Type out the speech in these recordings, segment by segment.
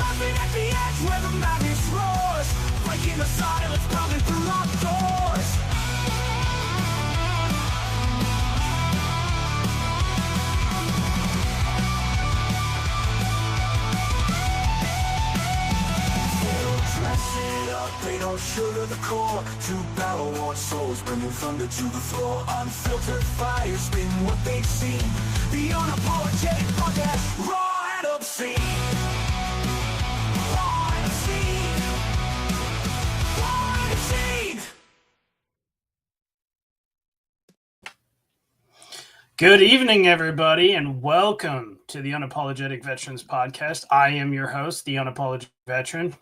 Laughing at the edge where the madness roars, breaking the silence, pounding through locked doors. Dress it up, they don't sugar the core. Two battle-worn souls bringing thunder to the floor. Unfiltered fire spin what they've seen. The unapologetic podcast, raw and obscene. Raw and obscene. Raw and obscene. Good evening, everybody, and welcome to the Unapologetic Veterans Podcast. I am your host, the Unapologetic Veteran.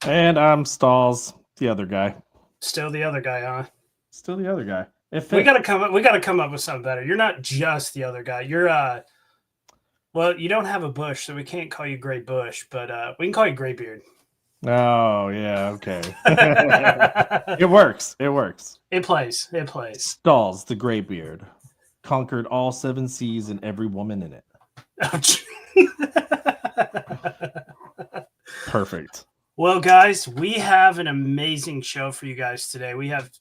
And I'm Stalls, the other guy. Still the other guy, huh? Still the other guy. We gotta come up with something better. You're not just the other guy. You're well, you don't have a bush, so we can't call you Gray Bush, but we can call you Graybeard. Oh yeah, okay. It works. It works. It plays. Stalls, the Graybeard, conquered all 7 seas and every woman in it. Perfect. Well, guys, we have an amazing show for you guys today. We have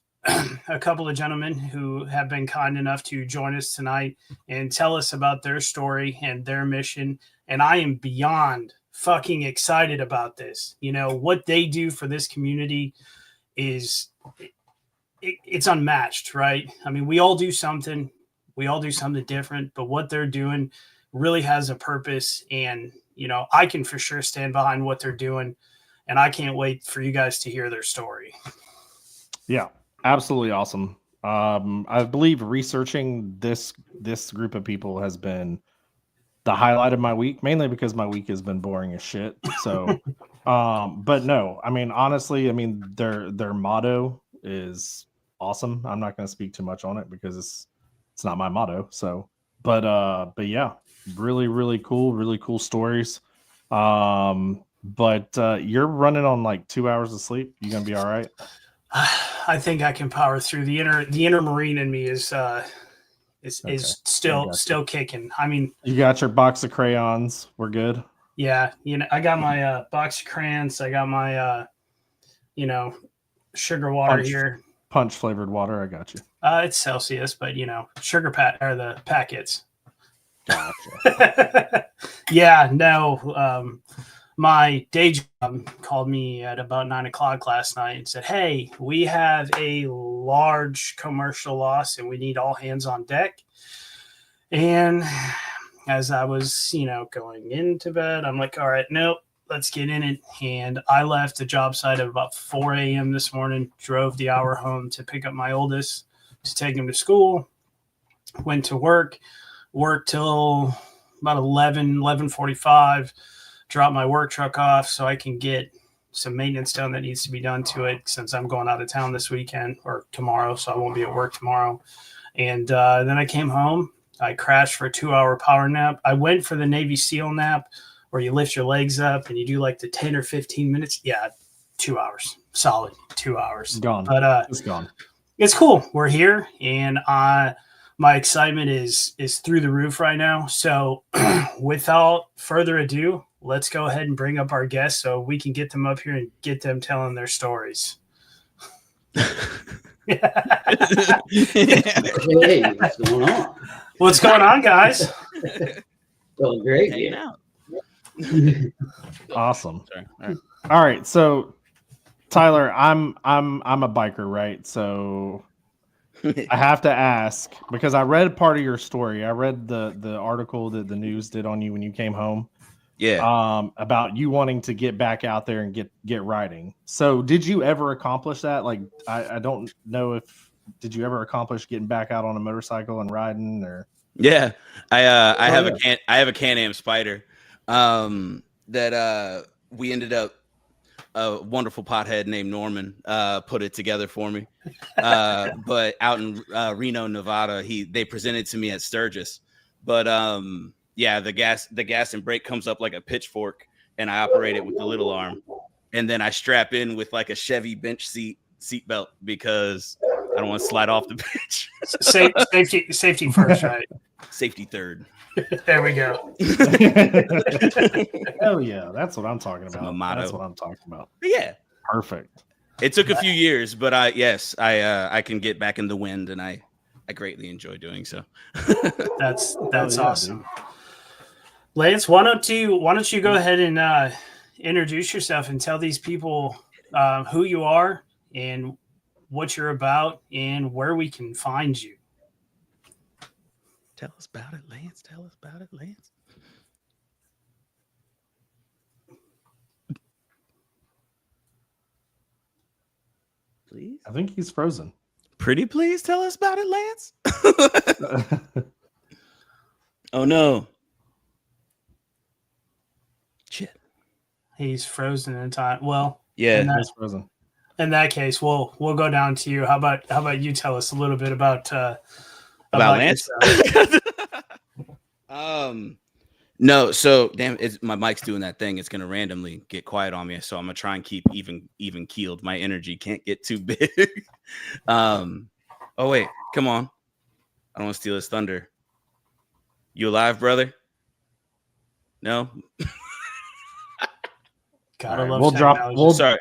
a couple of gentlemen who have been kind enough to join us tonight and tell us about their story and their mission. And I am beyond fucking excited about this. You know, what they do for this community is it's unmatched, right? I mean, we all do something different, but what they're doing really has a purpose. And, you know, I can for sure stand behind what they're doing. And I can't wait for you guys to hear their story. Yeah, absolutely awesome. I believe researching this group of people has been the highlight of my week, mainly because my week has been boring as shit. So, but no, I mean, honestly, I mean, their motto is awesome. I'm not going to speak too much on it because it's not my motto. So, but yeah, really cool stories. But you're running on like 2 hours of sleep. You gonna be all right? I think I can power through. The inner Marine in me is still kicking. I mean, you got your box of crayons. We're good. Yeah, you know, I got my box of crayons. I got my sugar water here. Punch flavored water. I got you. It's Celsius, but you know, the packets. Gotcha. Yeah, no. My day job called me at about 9 o'clock last night and said, "Hey, we have a large commercial loss and we need all hands on deck." And as I was, going into bed, I'm like, all right, nope, let's get in it. And I left the job site at about 4 a.m. this morning, drove the hour home to pick up my oldest to take him to school, went to worked till about 11:45. Drop my work truck off so I can get some maintenance done that needs to be done to it since I'm going out of town this weekend or tomorrow, so I won't be at work tomorrow. And then I came home. I crashed for a 2-hour power nap. I went for the Navy SEAL nap where you lift your legs up and you do like the 10 or 15 minutes. Yeah, 2 hours. Solid 2 hours. Gone. But it's gone. It's cool. We're here, and my excitement is through the roof right now. So without further ado, let's go ahead and bring up our guests so we can get them up here and get them telling their stories. Hey, what's going on? What's going on, guys? Well, great. Hanging out. Awesome. All right. So Tyler, I'm a biker, right? So I have to ask, because I read part of your story. I read the article that the news did on you when you came home. Yeah. About you wanting to get back out there and get riding. So did you ever accomplish that? Like, I don't know did you ever accomplish getting back out on a motorcycle and riding or? Yeah. I have a Can-Am Spider that we ended up, a wonderful pothead named Norman put it together for me. But out in Reno, Nevada, they presented to me at Sturgis. But yeah, the gas and brake comes up like a pitchfork, and I operate it with the little arm, and then I strap in with like a Chevy bench seat belt because I don't want to slide off the bench. Safety first, right? Safety third. There we go. Hell yeah, that's what I'm talking my about. motto. That's what I'm talking about. But yeah, Perfect. it took a few years, but I can get back in the wind, and I greatly enjoy doing so. That's yeah, awesome. Lance, why don't you go ahead and introduce yourself and tell these people who you are and what you're about and where we can find you. Tell us about it, Lance. Tell us about it, Lance. Please. I think he's frozen. Pretty please tell us about it, Lance. Oh no. Shit. He's frozen in time. Well, Yeah, He's frozen. in that case, we'll go down to you. How about you tell us a little bit about Lance? No, so damn, my mic's doing that thing. It's gonna randomly get quiet on me, so I'm gonna try and keep even keeled. My energy can't get too big. Oh wait, come on. I don't want to steal his thunder. You alive, brother? No. Gotta Right, love we'll drop. technology. We'll Sorry.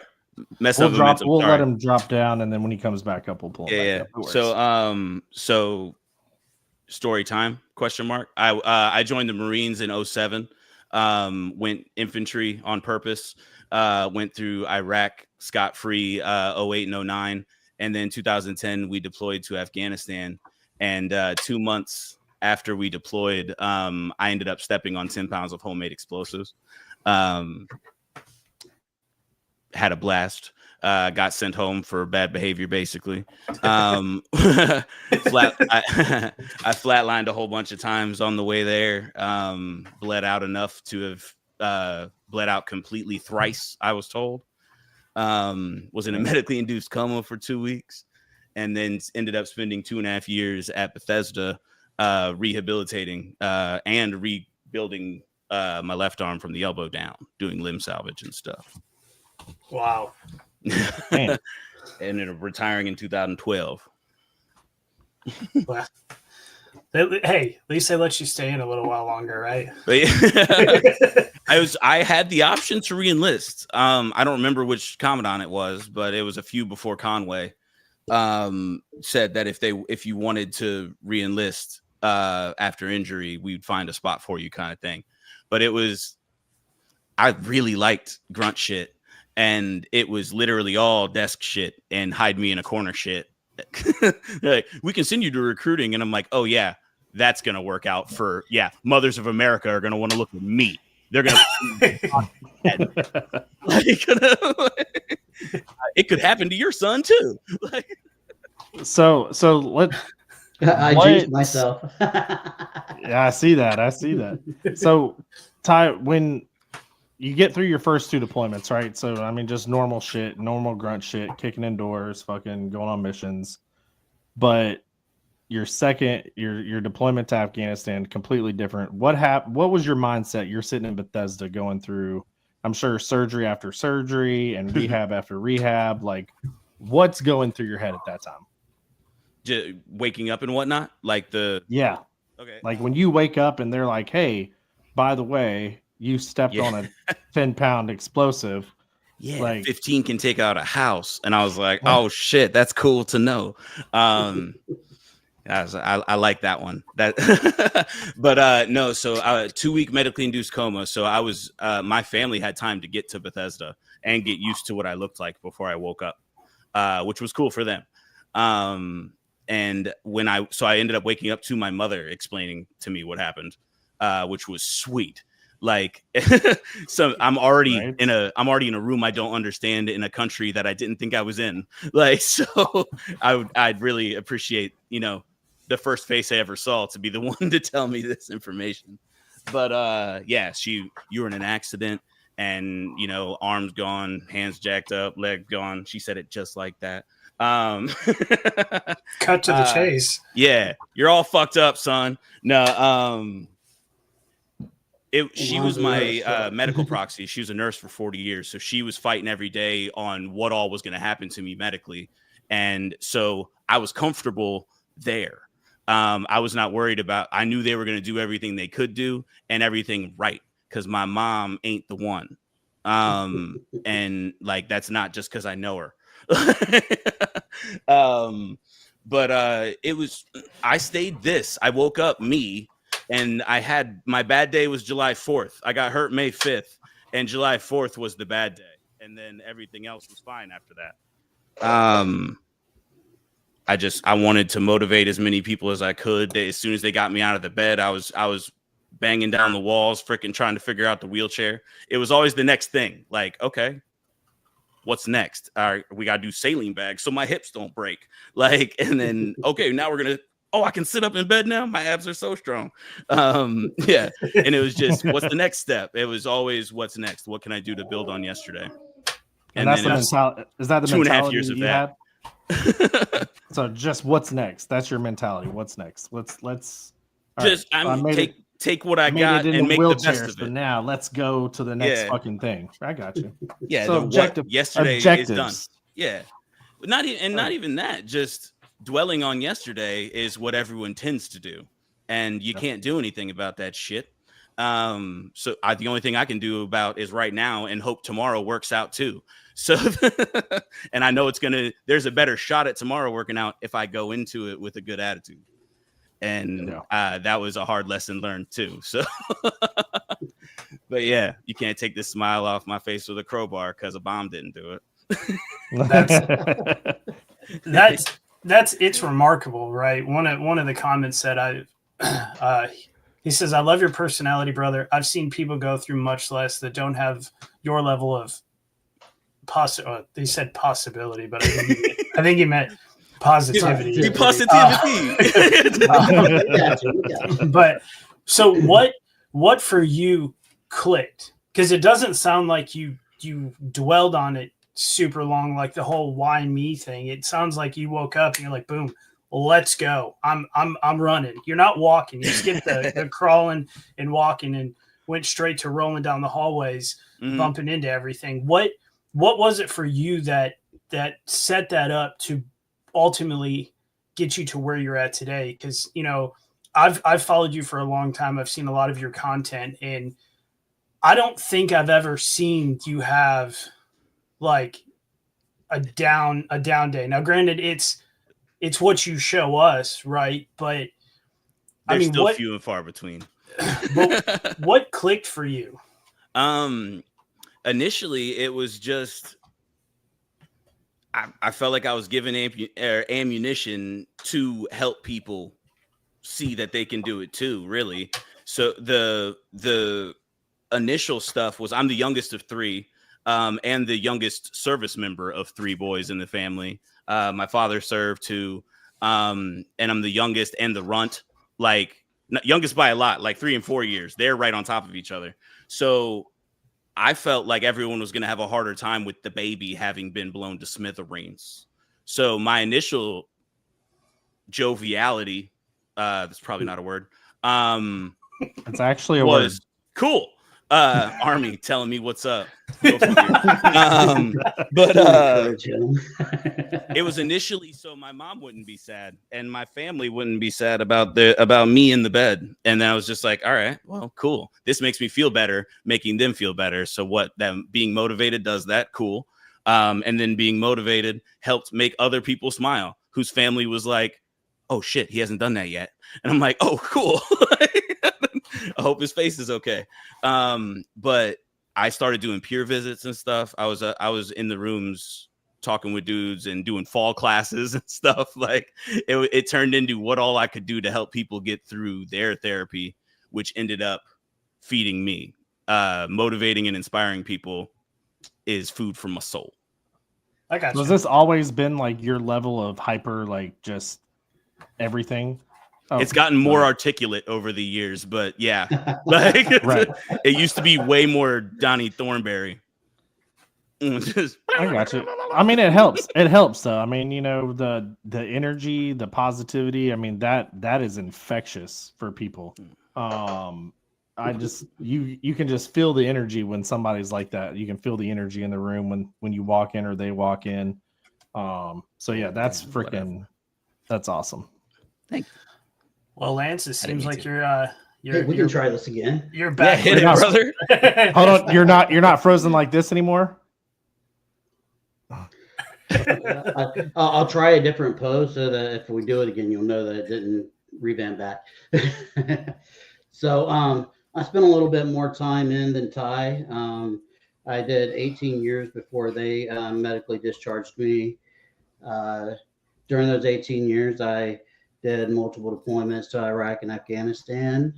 Mess We'll up drop. momentum. We'll Sorry. let him drop down, and then when he comes back up, we'll pull him Yeah. back up. No worries. So story time? Question mark. I joined the Marines in 07. Went infantry on purpose. Went through Iraq scot-free 08 and 09, and then 2010 we deployed to Afghanistan. And 2 months after we deployed, I ended up stepping on 10 pounds of homemade explosives. Had a blast. Got sent home for bad behavior, basically. I flatlined a whole bunch of times on the way there. Bled out enough to have bled out completely thrice, I was told. Was in a medically induced coma for 2 weeks, and then ended up spending 2.5 years at Bethesda rehabilitating and rebuilding my left arm from the elbow down, doing limb salvage and stuff. Wow. And ended up retiring in 2012. Well, hey, at least they let you stay in a little while longer, right? But yeah, I had the option to re-enlist. I don't remember which commandant it was, but it was a few before Conway. Said that if you wanted to re-enlist after injury, we'd find a spot for you, kind of thing. But I really liked grunt shit. And it was literally all desk shit and hide me in a corner shit. Like, we can send you to recruiting. And I'm like, oh, yeah, that's going to work out for, mothers of America are going to want to look at me. They're going to. It could happen to your son, too. So let. I jinxed myself. Yeah, I see that. So, Ty, when you get through your first 2 deployments, right? So, I mean, just normal shit, normal grunt shit, kicking indoors, fucking going on missions. But your second, your deployment to Afghanistan, completely different. What was your mindset? You're sitting in Bethesda going through, I'm sure, surgery after surgery and rehab after rehab. Like, what's going through your head at that time? Just waking up and whatnot? Yeah. Okay. Like when you wake up and they're like, hey, by the way, you stepped on a 10-pound explosive. Yeah, like 15 can take out a house. And I was like, oh shit, that's cool to know. I like that one. But no, so 2-week medically induced coma. So I was my family had time to get to Bethesda and get used to what I looked like before I woke up, which was cool for them. And I ended up waking up to my mother explaining to me what happened, which was sweet. Like, so I'm already in a room I don't understand in a country that I didn't think I was in. Like, so I'd really appreciate, the first face I ever saw to be the one to tell me this information. But you were in an accident and, arms gone, hands jacked up, leg gone. She said it just like that. Cut to the chase. Yeah, you're all fucked up, son. No, she was my medical proxy. She was a nurse for 40 years. So she was fighting every day on what all was going to happen to me medically. And so I was comfortable there. I was not worried about. I knew they were going to do everything they could do and everything right, because my mom ain't the one. And like, that's not just because I know her. But I stayed this. I woke up and I had my bad day was July 4th. I got hurt May 5th, and July 4th was the bad day. And then everything else was fine after that. I wanted to motivate as many people as I could. As soon as they got me out of the bed, I was banging down the walls, freaking trying to figure out the wheelchair. It was always the next thing. Like, okay, what's next? All right, we got to do saline bags so my hips don't break. Like, and then, okay, now we're going to, I can sit up in bed now. My abs are so strong. Yeah. And it was just, what's the next step? It was always, what's next? What can I do to build on yesterday? And that's the mentality. Is that the 2.5 years of that? So just what's next? That's your mentality. What's next? Let's just take what I got and make the best of it. So now let's go to the next fucking thing. I got you. Yeah. So yesterday is done. Yeah. But not even that. Just dwelling on yesterday is what everyone tends to do, and you can't do anything about that shit. So the only thing I can do about is right now and hope tomorrow works out too. So, and I know there's a better shot at tomorrow working out if I go into it with a good attitude. And that was a hard lesson learned too. So, but yeah, you can't take this smile off my face with a crowbar because a bomb didn't do it. It's remarkable, right? One of the comments said, he says, "I love your personality, brother. I've seen people go through much less that don't have your level of they said possibility, but I think he meant positivity. But so what for you clicked? Because it doesn't sound like you dwelled on it super long, like the whole why me thing. It sounds like you woke up and you're like, boom, let's go. I'm running. You're not walking. You skipped the crawling and walking and went straight to rolling down the hallways, bumping into everything. What was it for you that set that up to ultimately get you to where you're at today? Because, I've followed you for a long time. I've seen a lot of your content, and I don't think I've ever seen you have like a down day. Now, granted, it's what you show us, right? But there's still few and far between. What clicked for you? Initially, it was just I felt like I was given ammunition to help people see that they can do it too, really. So the initial stuff was I'm the youngest of three, and the youngest service member of 3 boys in the family. My father served too, and I'm the youngest and the runt, like youngest by a lot, like 3 and 4 years. They're right on top of each other. So I felt like everyone was going to have a harder time with the baby having been blown to smithereens. So my initial joviality, that's probably not a word. It's actually a word. Cool. Army telling me what's up. But it was initially so my mom wouldn't be sad and my family wouldn't be sad about me in the bed. And then I was just like, all right, well, cool. This makes me feel better, making them feel better. So what them being motivated does that, cool. And then being motivated helped make other people smile, whose family was like, oh shit, he hasn't done that yet. And I'm like, oh, cool. I hope his face is okay. But I started doing peer visits and stuff. I was in the rooms talking with dudes and doing fall classes and stuff. Like it turned into what all I could do to help people get through their therapy, which ended up feeding me. Motivating and inspiring people is food for my soul. I got you. Has this always been like your level of hyper, like just everything? Oh, it's gotten more articulate over the years, but yeah, like right. It used to be way more Donnie Thornberry. I got you. I mean, it helps. It helps, though. I mean, the energy, the positivity. I mean, that is infectious for people. You can just feel the energy when somebody's like that. You can feel the energy in the room when you walk in or they walk in. So yeah, that's awesome. Thank you. Well, Lance, it didn't seems mean like to. Hey, we can try this again. you're Yeah, back. hit it, We're not- brother. Hold on, you're not frozen like this anymore. I'll try a different pose so that if we do it again, you'll know that it didn't revamp back. So I spent a little bit more time in than Ty. I did 18 years before they medically discharged me. During those 18 years, I did multiple deployments to Iraq and Afghanistan.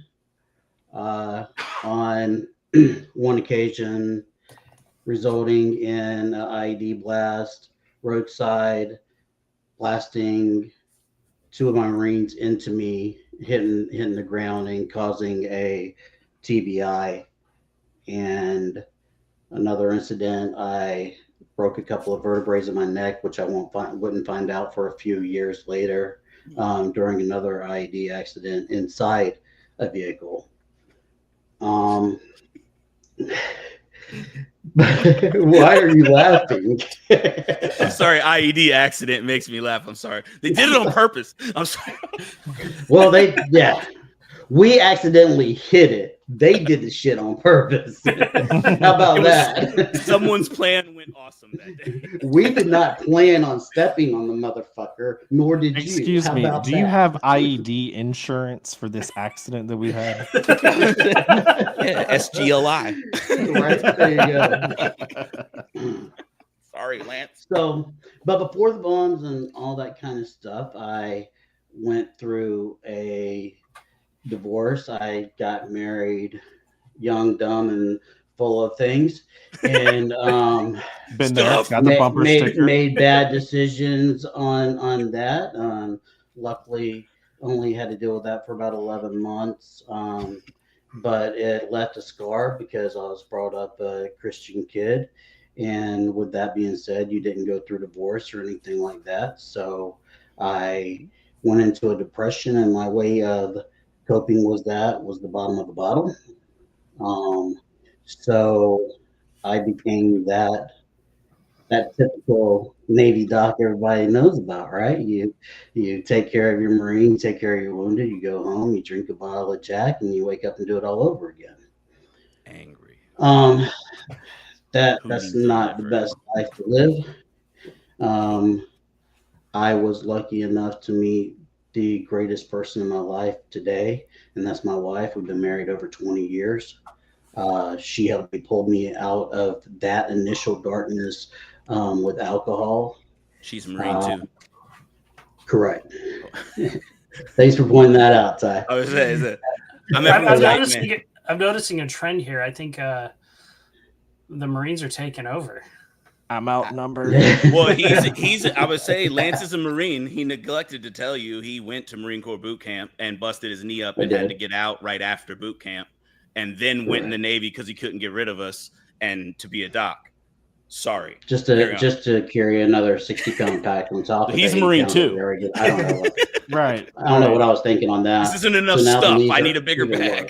On one occasion, resulting in an IED blast, roadside, blasting 2 of my Marines into me, hitting the ground and causing a TBI. And another incident, I broke a couple of vertebrae in my neck, which I wouldn't find out for a few years later during another IED accident inside a vehicle. Why are you laughing? I'm sorry, IED accident makes me laugh. I'm sorry. They did it on purpose. I'm sorry. Well, we accidentally hit it. They did the shit on purpose. How about that? Someone's plan went awesome that day. We did not plan on stepping on the motherfucker, nor did you. Excuse How me. about Do you that? have IED insurance for this accident that we had? Yeah, SGLI. Right there you go. Sorry, Lance. So, but before the bombs and all that kind of stuff, I went through a divorce. I got married young, dumb, and full of things, and Been there, got the bumper sticker. made bad decisions on that. Luckily, only had to deal with that for about 11 months. But it left a scar because I was brought up a Christian kid. And with that being said, you didn't go through divorce or anything like that. So I went into a depression, and my way of coping was the bottom of the bottle. So I became that typical Navy doc everybody knows about, right? You take care of your Marine, take care of your wounded, you go home, you drink a bottle of Jack, and you wake up and do it all over again. Angry. That's not the best life to live. I was lucky enough to meet the greatest person in my life today, and that's my wife. We've been married over 20 years. She helped me pull me out of that initial darkness with alcohol. She's a Marine too. Correct. Thanks for pointing that out, Ty. I was saying, I'm noticing a trend here. I think the Marines are taking over. I'm outnumbered. Well, he's. I would say Lance is a Marine. He neglected to tell you he went to Marine Corps boot camp and busted his knee up and had to get out right after boot camp, and then went in the Navy because he couldn't get rid of us and to be a doc. Sorry. Just to carry another 60-pound pack on top of it. He's a Marine too. Very good. I don't know. Right. I don't know what I was thinking on that. This isn't enough stuff. I need a bigger bag.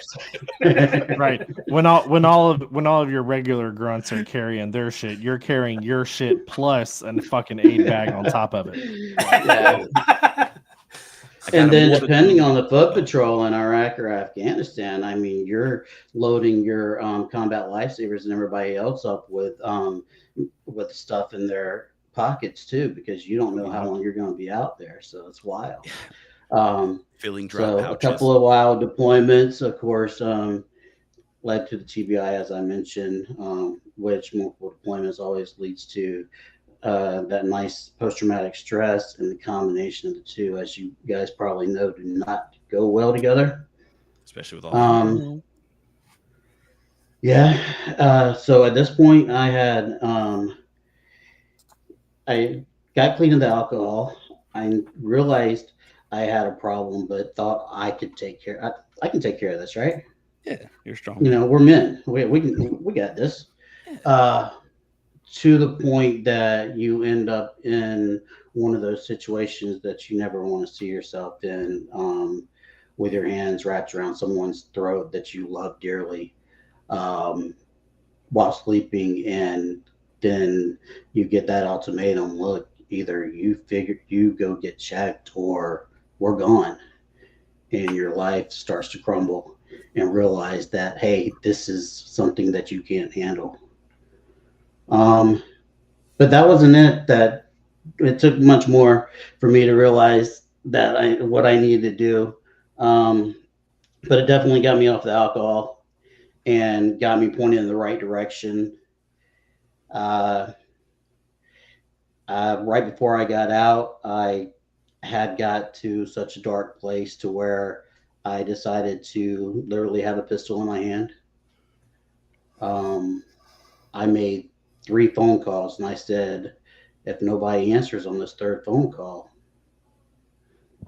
Right. When all of your regular grunts are carrying their shit, you're carrying your shit plus a fucking aid bag on top of it. Yeah. And then depending on the foot patrol in Iraq or Afghanistan, I mean, you're loading your combat lifesavers and everybody else up with stuff in their pockets too, because you don't know how long you're going to be out there. So it's wild. Feeling dry so pouches. A couple of wild deployments, of course, led to the TBI, as I mentioned, which multiple deployments always leads to that nice post-traumatic stress, and the combination of the two, as you guys probably know, do not go well together. Especially with all so at this point I had I got clean of the alcohol. I realized I had a problem, but thought I could take care. I can take care of this, right? Yeah, you're strong. You know, we're men. We got this. Yeah. To the point that you end up in one of those situations that you never want to see yourself in, with your hands wrapped around someone's throat that you love dearly, while sleeping, and then you get that ultimatum: look, either you go get checked or we're gone. and your life starts to crumble and realize that, hey, this is something that you can't handle. But that wasn't it. That it took much more for me to realize that what I needed to do. But it definitely got me off the alcohol and got me pointed in the right direction. Uh, right before I got out, I had got to such a dark place to where I decided to literally have a pistol in my hand. Um, I made 3 phone calls and I said, if nobody answers on this third phone call,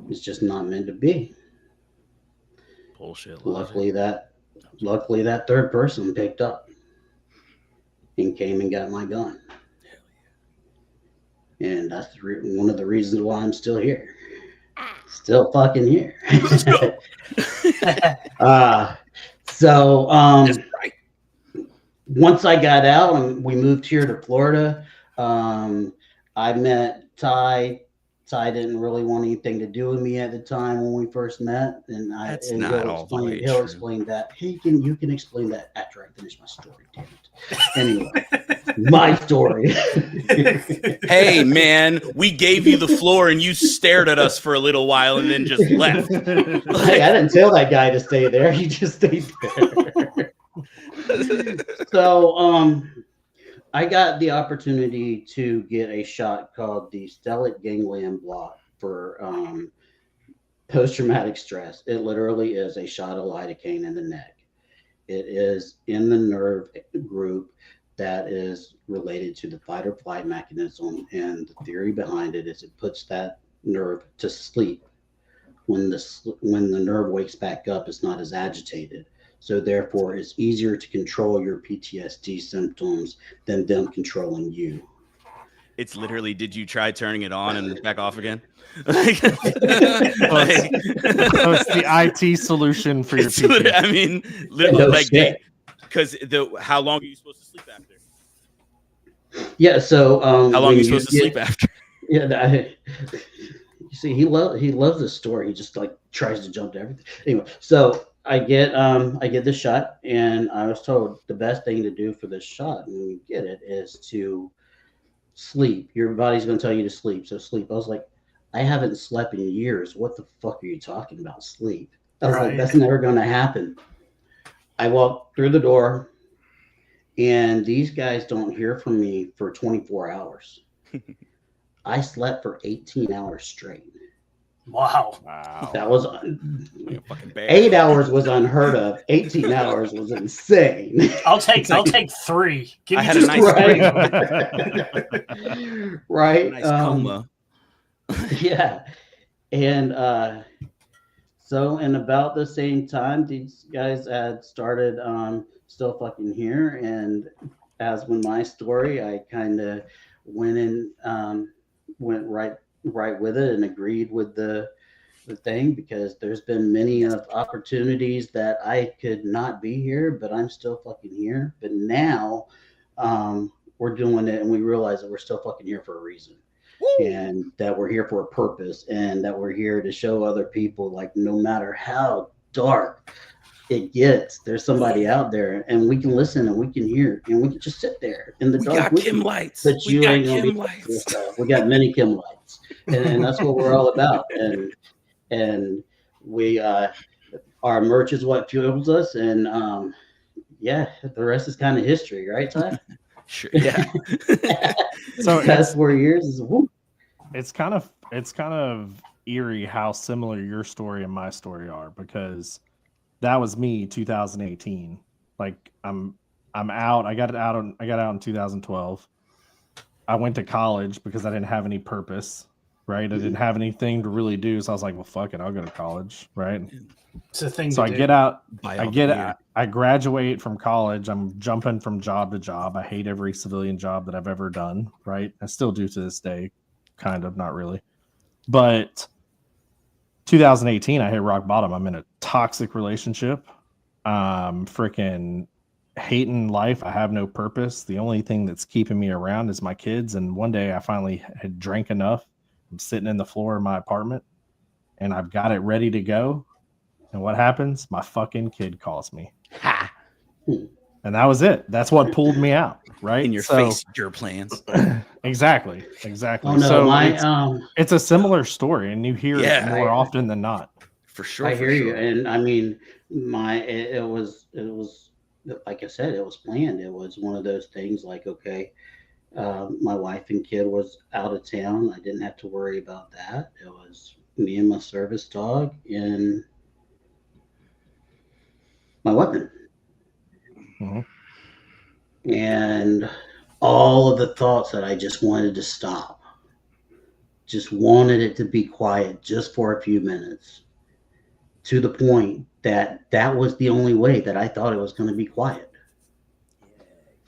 it's just not meant to be. Bullshit. Luckily that third person picked up and came and got my gun. And that's one of the reasons why I'm still here. Still fucking here. So That's right. once I got out and we moved here to Florida, I met Ty. Ty didn't really want anything to do with me at the time when we first met, and That's and not all the way he'll true. explain that. You can explain that after I finish my story. Damn it. Anyway, my story. Hey, man, we gave you the floor and you stared at us for a little while and then just left. Hey, I didn't tell that guy to stay there. He just stayed there. So, I got the opportunity to get a shot called the stellate ganglion block for post-traumatic stress. It literally is a shot of lidocaine in the neck. It is in the nerve group that is related to the fight or flight mechanism, and the theory behind it is it puts that nerve to sleep. When the nerve wakes back up, it's not as agitated. So therefore, it's easier to control your PTSD symptoms than them controlling you. It's literally, did you try turning it on and back off again? So it's the IT solution for your PTSD. I mean, literally, No like, shit. because how long are you supposed to sleep after? Yeah. So How long are you supposed to sleep after? Yeah. You see, he loves this story. He just like tries to jump to everything. Anyway, so I get this shot, and I was told the best thing to do for this shot when you get it is to sleep. Your body's going to tell you to sleep, so sleep. I was like, I haven't slept in years. What the fuck are you talking about? Sleep. I was like, that's never going to happen. I walked through the door, and these guys don't hear from me for 24 hours. I slept for 18 hours straight. Wow. That was Like a fucking bear. 8 hours was unheard of. 18 hours was insane. I'll take 3. Give I me had a just nice three. Right. Nice coma. Yeah. And so in about the same time, these guys had started Still Fucking Here. And as with my story, I kind of went right with it and agreed with the thing, because there's been many of opportunities that I could not be here, but I'm still fucking here. But now we're doing it, and we realize that we're still fucking here for a reason. Woo! And that we're here for a purpose, and that we're here to show other people, like, no matter how dark it gets, there's somebody out there, and we can listen and we can hear, and we can just sit there in the dark. We got Kim lights. But you ain't gonna be lights. We got many Kim lights, and that's what we're all about. And we our merch is what fuels us, and yeah, the rest is kind of history, right, Ty? Sure. Yeah. So past 4 years is whoop. It's kind of eerie how similar your story and my story are, because that was me 2018. Like I'm out. I got out in 2012. I went to college because I didn't have any purpose, right? I didn't have anything to really do, so I was like, well, fuck it, I'll go to college, right? It's a thing. So to I do. get out. I graduate from college. I'm jumping from job to job. I hate every civilian job that I've ever done, right? I still do to this day, kind of, not really. But 2018, I hit rock bottom. I'm in a toxic relationship. Freaking hating life. I have no purpose. The only thing that's keeping me around is my kids. And one day I finally had drank enough. I'm sitting in the floor of my apartment, and I've got it ready to go. And what happens? My fucking kid calls me. Ha! And that was it. That's what pulled me out, right? In your face, your plans. Exactly. Oh no, So it's a similar story, and you hear Yeah. it more often than not. For sure. I for hear you, sure. and I mean, it was like I said, it was planned. It was one of those things like, okay, my wife and kid was out of town. I didn't have to worry about that. It was me and my service dog and my weapon. Mhm. And all of the thoughts that I just wanted to stop, just wanted it to be quiet just for a few minutes, to the point that that was the only way that I thought it was going to be quiet.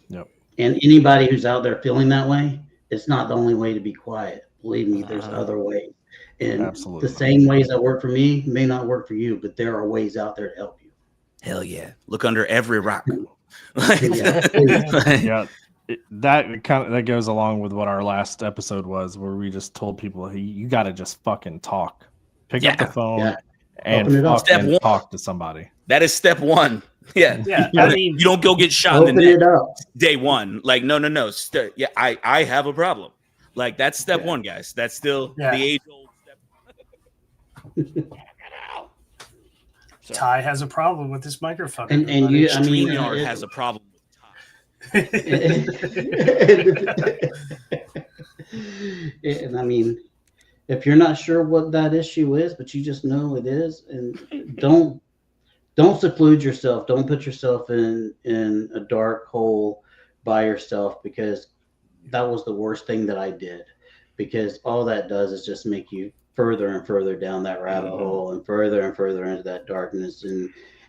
Yep. And anybody who's out there feeling that way, it's not the only way to be quiet. Believe me, there's other ways. And Absolutely. the same ways that work for me may not work for you, but there are ways out there to help you. Hell yeah. Look under every rock. Yeah. That goes along with what our last episode was, where we just told people, hey, you got to just fucking talk. Pick up the phone and Open it up. fucking talk to somebody. That is step one. Yeah. Yeah. I mean, You don't go get shot in Open the it neck up. day one. Like, no. Yeah, I have a problem. Like, that's step one, guys. That's still Yeah. the age-old step. Ty has a problem with this microphone. And everybody. you, I mean, StreamYard has a problem with and I mean, if you're not sure what that issue is, but you just know it is, and don't seclude yourself. Don't put yourself in a dark hole by yourself, because that was the worst thing that I did, because all that does is just make you further and further down that rabbit hole and further into that darkness.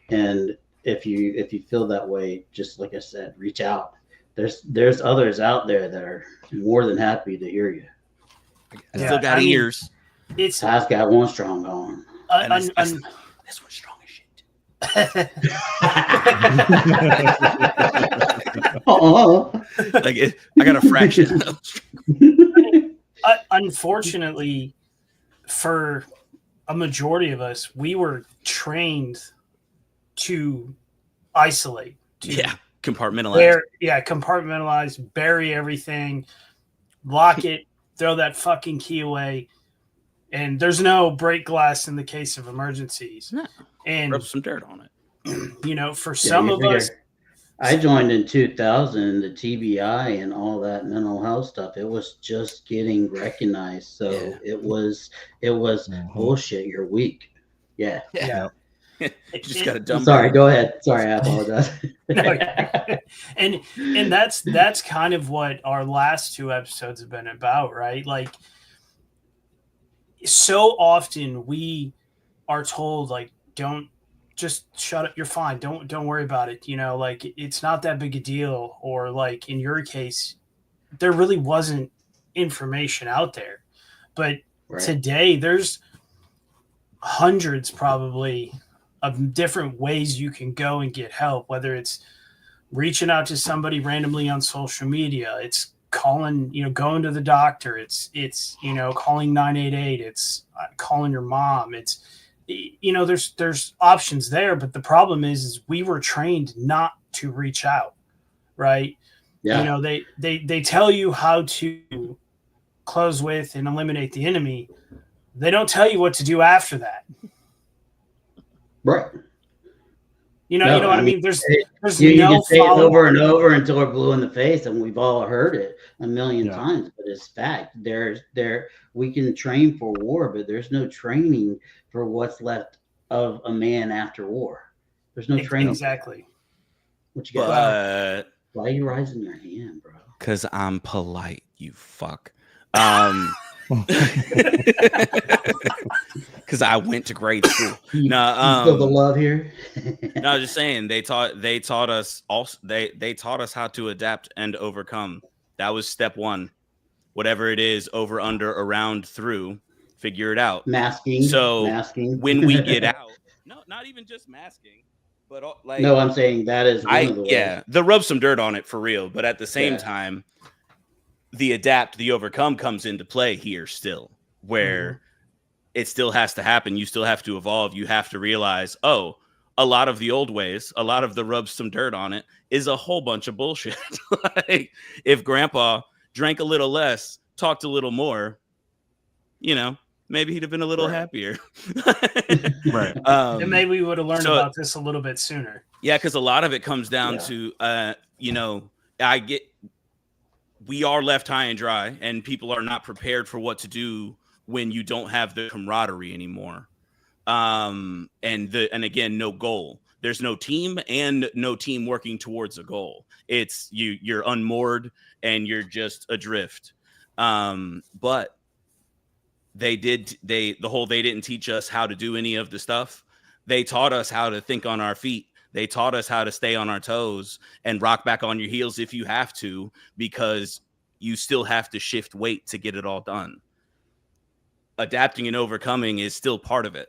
And if you feel that way, just like I said, reach out. There's others out there that are more than happy to hear you. I still got ears. It's I've got one strong arm. This one's strong as shit. Like, I got a fraction. Unfortunately, for a majority of us, we were trained to isolate. Compartmentalize. Compartmentalize, bury everything, lock it, throw that fucking key away. And there's no break glass in the case of emergencies. No. And Rub some dirt on it. For some of us, I joined in 2000, the TBI and all that mental health stuff. It was just getting recognized. So it was bullshit. You're weak. Yeah. You just got to dump. Sorry, go ahead. Sorry, I apologize. and that's kind of what our last two episodes have been about, right? Like, so often we are told, like, don't, just shut up, you're fine, don't worry about it, like, it's not that big a deal. Or like in your case, there really wasn't information out there, but today there's hundreds probably of different ways you can go and get help, whether it's reaching out to somebody randomly on social media, it's calling, going to the doctor, it's calling 988, it's calling your mom, it's there's options there. But the problem is we were trained not to reach out, right? They tell you how to close with and eliminate the enemy. They don't tell you what to do after that. Right. You know what I mean? There's you no can say it follow-up. over and over until we're blue in the face, and we've all heard it a million times, but it's fact. We can train for war, but there's no training for what's left of a man after war. There's no training. Exactly. What you got? Why are you raising your hand, bro? Because I'm polite, you fuck. Because I went to grade school. You feel the love here? No, I was just saying they taught us also they taught us how to adapt and overcome. That was step one. Whatever it is, over, under, around, through, figure it out. Masking. When we get out, no, not even just masking, but like, no, I'm saying that is one of the ways. They'll rub some dirt on it for real, but at the same time, the adapt, the overcome comes into play here still, where it still has to happen. You still have to evolve. You have to realize, oh, a lot of the old ways, a lot of the rub some dirt on it is a whole bunch of bullshit. Like, if grandpa drank a little less, talked a little more, you know, maybe he'd have been a little happier. Right. And maybe we would have learned about this a little bit sooner. Yeah, because a lot of it comes down to, you know, we are left high and dry, and people are not prepared for what to do when you don't have the camaraderie anymore. And again, no goal. There's no team and no team working towards a goal. It's you're unmoored and you're just adrift. But they didn't teach us how to do any of the stuff. They taught us how to think on our feet. They taught us how to stay on our toes and rock back on your heels if you have to, because you still have to shift weight to get it all done. Adapting and overcoming is still part of it.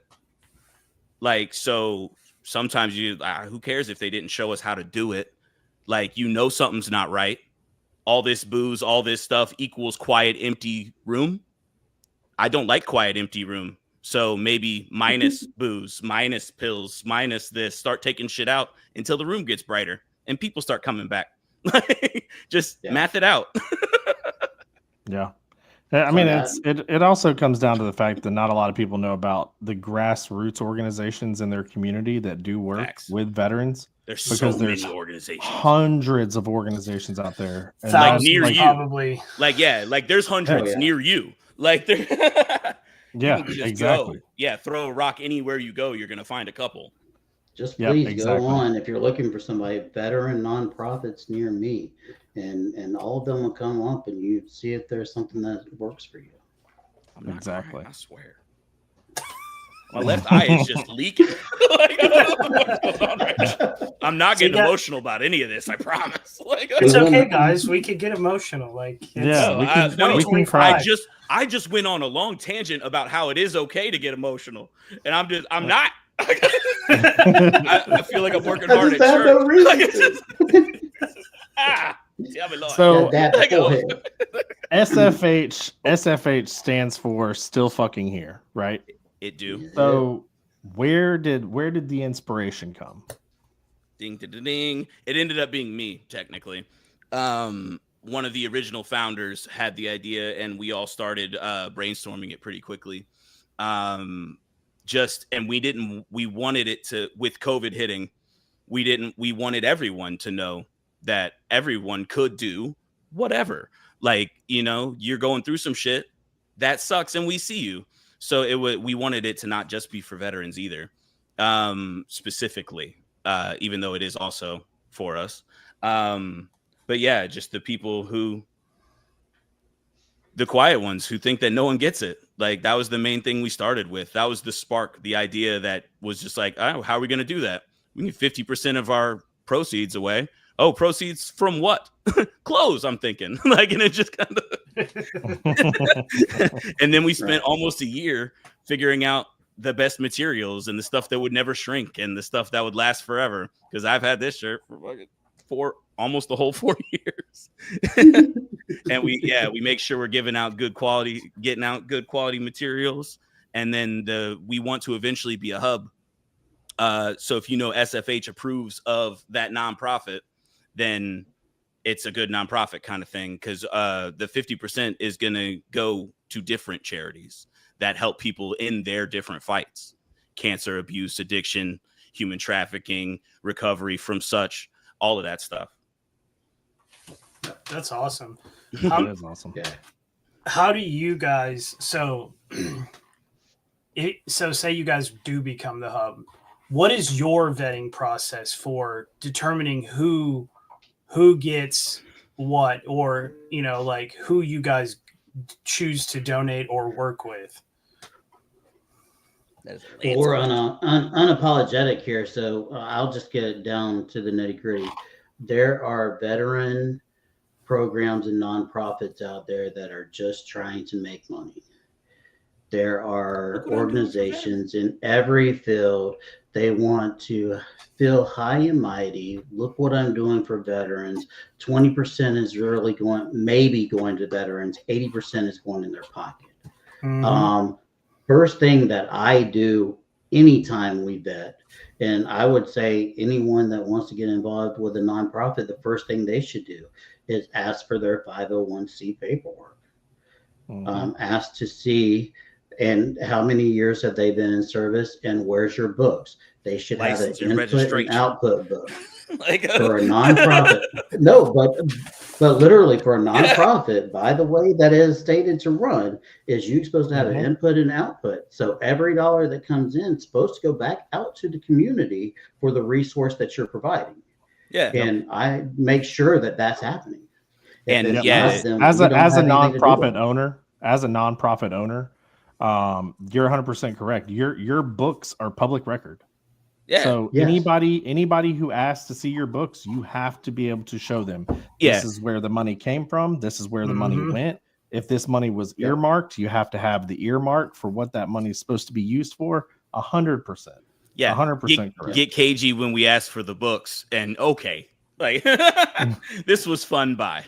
Like, so sometimes who cares if they didn't show us how to do it? Like, you know, something's not right. All this booze, all this stuff equals quiet, empty room. I don't like quiet, empty room. So maybe minus booze, minus pills, minus this, start taking shit out until the room gets brighter and people start coming back. Just math it out. Yeah. I mean, it also comes down to the fact that not a lot of people know about the grassroots organizations in their community that do work with veterans. There's so many organizations. Hundreds of organizations out there. And like near you. Probably. Like, yeah, like there's hundreds near you. Like there. Yeah, exactly. Throw a rock anywhere you go, you're gonna find a couple. Just please go on if you're looking for somebody, veteran nonprofits near me, and all of them will come up and you see if there's something that works for you. I'm not crying, I swear. My left eye is just leaking. Like, I don't know what's going on right now. I'm not getting emotional about any of this, I promise. Like, it's okay, guys. We could get emotional. Like, we can cry. I just went on a long tangent about how it is okay to get emotional, and I'm not. I feel like I'm working hard at church. No so SFH stands for Still Fucking Here, right? It do. So where did the inspiration come? Ding, ding, ding, ding. It ended up being me, technically. One of the original founders had the idea, and we all started brainstorming it pretty quickly. We wanted it to, with COVID hitting, we wanted everyone to know that everyone could do whatever. Like, you know, you're going through some shit that sucks, and we see you. So we wanted it to not just be for veterans either, specifically, even though it is also for us. But yeah, just the people the quiet ones who think that no one gets it. Like, that was the main thing we started with. That was the spark, the idea that was just like, oh, how are we going to do that? We need 50% of our proceeds away. Oh, proceeds from what? Clothes, I'm thinking. Like, and it just kind of. And then we spent almost a year figuring out the best materials and the stuff that would never shrink and the stuff that would last forever. Because I've had this shirt for almost the whole 4 years. And we make sure we're getting out good quality materials. And then we want to eventually be a hub. So if you know SFH approves of that nonprofit, then it's a good nonprofit kind of thing, because the 50% is going to go to different charities that help people in their different fights: cancer, abuse, addiction, human trafficking, recovery from such, all of that stuff. That's awesome. That is awesome. Yeah. How do you guys, so say you guys do become the hub, what is your vetting process for determining who gets what, or, you know, like who you guys choose to donate or work with? Well, we're unapologetic here, so I'll just get it down to the nitty gritty. There are veteran programs and nonprofits out there that are just trying to make money. There are organizations in every field. They want to feel high and mighty. Look what I'm doing for veterans. 20% is really going to veterans. 80% is going in their pocket. Mm-hmm. first thing that I do anytime we vet, and I would say anyone that wants to get involved with a nonprofit, the first thing they should do is ask for their 501c paperwork. Ask to see and how many years have they been in service, and where's your books. They should have an input and output book. For a nonprofit. No, but literally for a nonprofit, by the way that is stated to run, is you're supposed to have an input and output. So every dollar that comes in is supposed to go back out to the community for the resource that you're providing. Yeah. And I make sure that that's happening. And as a nonprofit owner, you're 100% correct. Your books are public record. Yeah. So anybody who asks to see your books, you have to be able to show them. This is where the money came from. This is where the money went. If this money was earmarked, you have to have the earmark for what that money is supposed to be used for. 100%. Yeah. 100% correct. Get cagey when we ask for the books, and okay. Like this was fun by.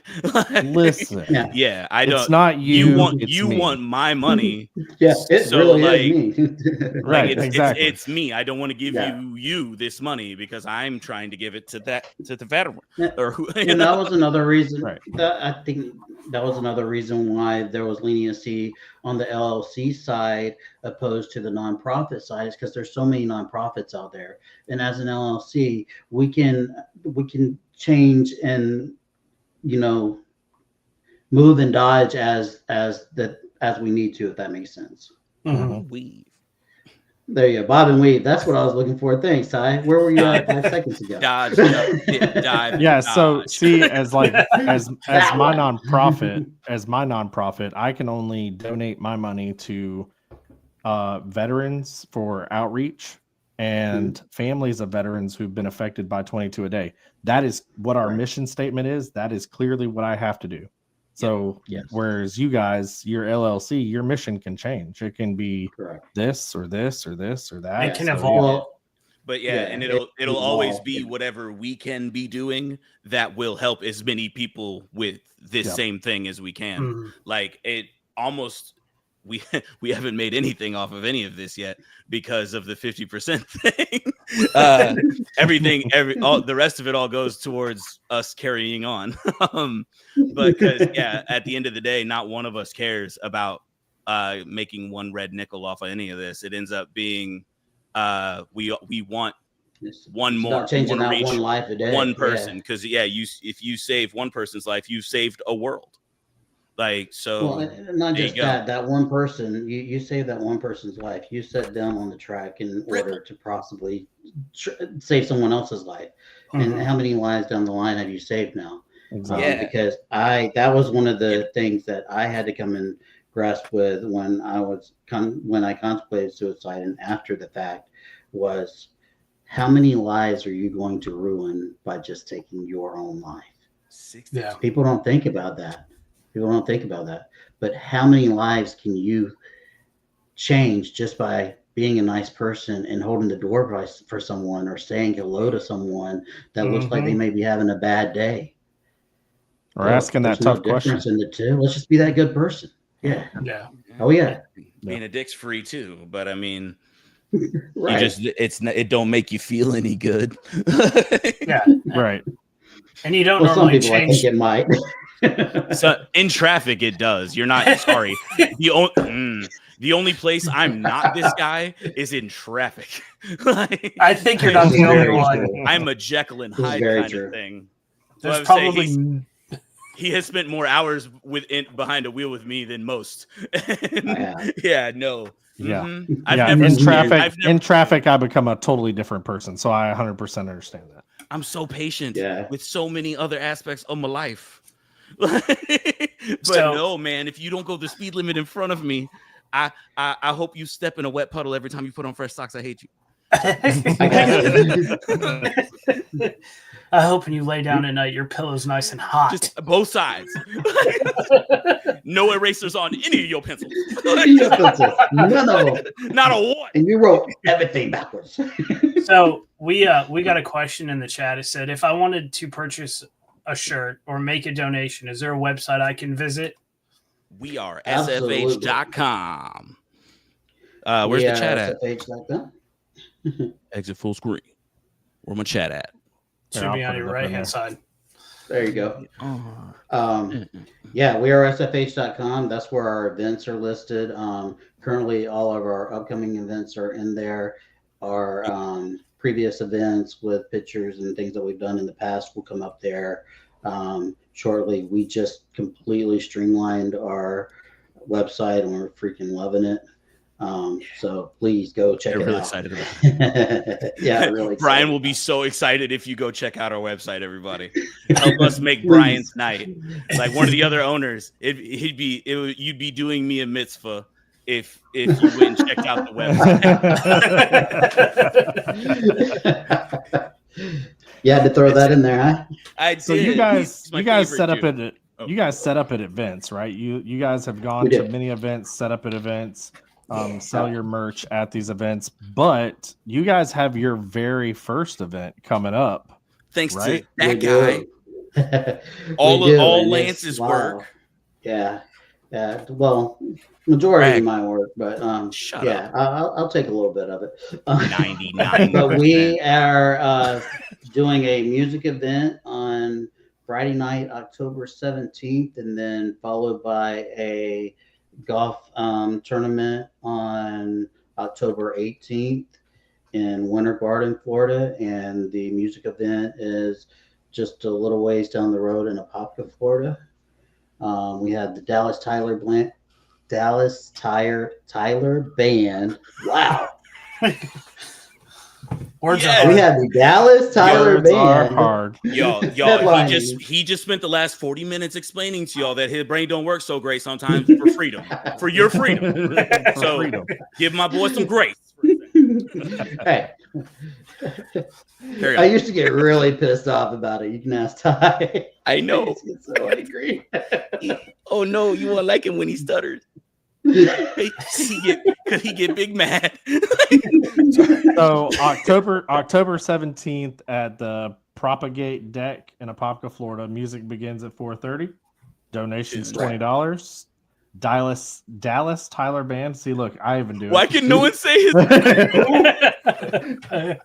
Listen, yeah, I don't. It's not you. You want my money. Yeah, it so really is me. Right, exactly. It's me. I don't want to give you this money because I'm trying to give it to the veteran. Or who, and that was another reason. Right. I think that was another reason why there was leniency on the LLC side opposed to the nonprofit side, is because there's so many nonprofits out there, and as an LLC, we can change and move and dodge as we need to, if that makes sense. Weave. There you go, bob and weave. That's what I was looking for. Thanks, Ty. Where were you at 5 seconds ago? Dodge, dive. Yeah. Dodge. So see, as my nonprofit, I can only donate my money to veterans for outreach and families of veterans who've been affected by 22 a day. That is what our mission statement is. That is clearly what I have to do. So whereas you guys, your LLC, your mission can change. It can be this or this or this or that. It can evolve. But and it'll always be whatever we can be doing that will help as many people with this same thing as we can. Like it almost, we haven't made anything off of any of this yet because of the 50% thing. The rest of it all goes towards us carrying on. But because at the end of the day, not one of us cares about making one red nickel off of any of this. It ends up being we want one more, changing out one life a day, one person, because if you save one person's life, you've saved a world. Like, so not just that one person, you save that one person's life, you set them on the track in order to possibly save someone else's life. And how many lives down the line have you saved now? Exactly. Because that was one of the things that I had to come and grasp with when I contemplated suicide, and after the fact, was how many lives are you going to ruin by just taking your own life? People don't think about that. But how many lives can you change just by being a nice person and holding the door for someone, or saying hello to someone that looks like they may be having a bad day? Or asking that tough question. In the two. Let's just be that good person. Yeah. Oh yeah. Being a dick's free too, but I mean, it don't make you feel any good. Right. And you don't normally change. I think it might. So in traffic, it does. You're not sorry. The only place I'm not this guy is in traffic. I think you're not the only one. I'm a Jekyll and Hyde kind of thing. There's probably he has spent more hours behind a wheel with me than most. In traffic, I become a totally different person. So I 100% understand that. I'm so patient with so many other aspects of my life. But no, man, if you don't go the speed limit in front of me, I hope you step in a wet puddle every time you put on fresh socks. I hate you. I hope when you lay down at night, your pillow's nice and hot. Just both sides. No erasers on any of your pencils. None of them. Not a one. And you wrote everything backwards. So we got a question in the chat. It said, if I wanted to purchase a shirt or make a donation, is there a website I can visit? We are SFH.com. Where's the chat at? SFH.com. Exit full screen. Where my chat at? Should be on your right hand side. There you go. Yeah, we are SFH.com. That's where our events are listed. Currently, all of our upcoming events are in there. Our previous events with pictures and things that we've done in the past will come up there shortly. We just completely streamlined our website and we're freaking loving it. So please go check it out. Really excited about it. Yeah, really excited. Brian will be so excited if you go check out our website, everybody. Help us make Brian's night. Like one of the other owners, you'd be doing me a mitzvah if you went and checked out the website. You had to throw that in there, huh? I did. So you guys set up at events, right? You guys have gone to many events, set up at events. Sell your merch at these events, but you guys have your very first event coming up. Thanks right? to that guy. all Lance's work. Yeah. Well, majority of my work, but Shut up. I'll take a little bit of it. 99. But we are doing a music event on Friday night, October 17th, and then followed by a golf tournament on October 18th in Winter Garden, Florida, and the music event is just a little ways down the road in Apopka, Florida. We have the Dallas Tyler Band. Wow. We had the Dallas Tyler Band. Hard. Y'all, he just spent the last 40 minutes explaining to y'all that his brain don't work so great sometimes for freedom, for your freedom. So give my boy some grace. Hey, I used to get really pissed off about it. You can ask Ty. I know. I get so angry. Oh no, you won't like him when he stutters. he get big mad. So October 17th at the Propagate Deck in Apopka, Florida. Music begins at 4:30. Donations $20. Dallas Tyler Band. See, look, I even do it. Why can no one say his name?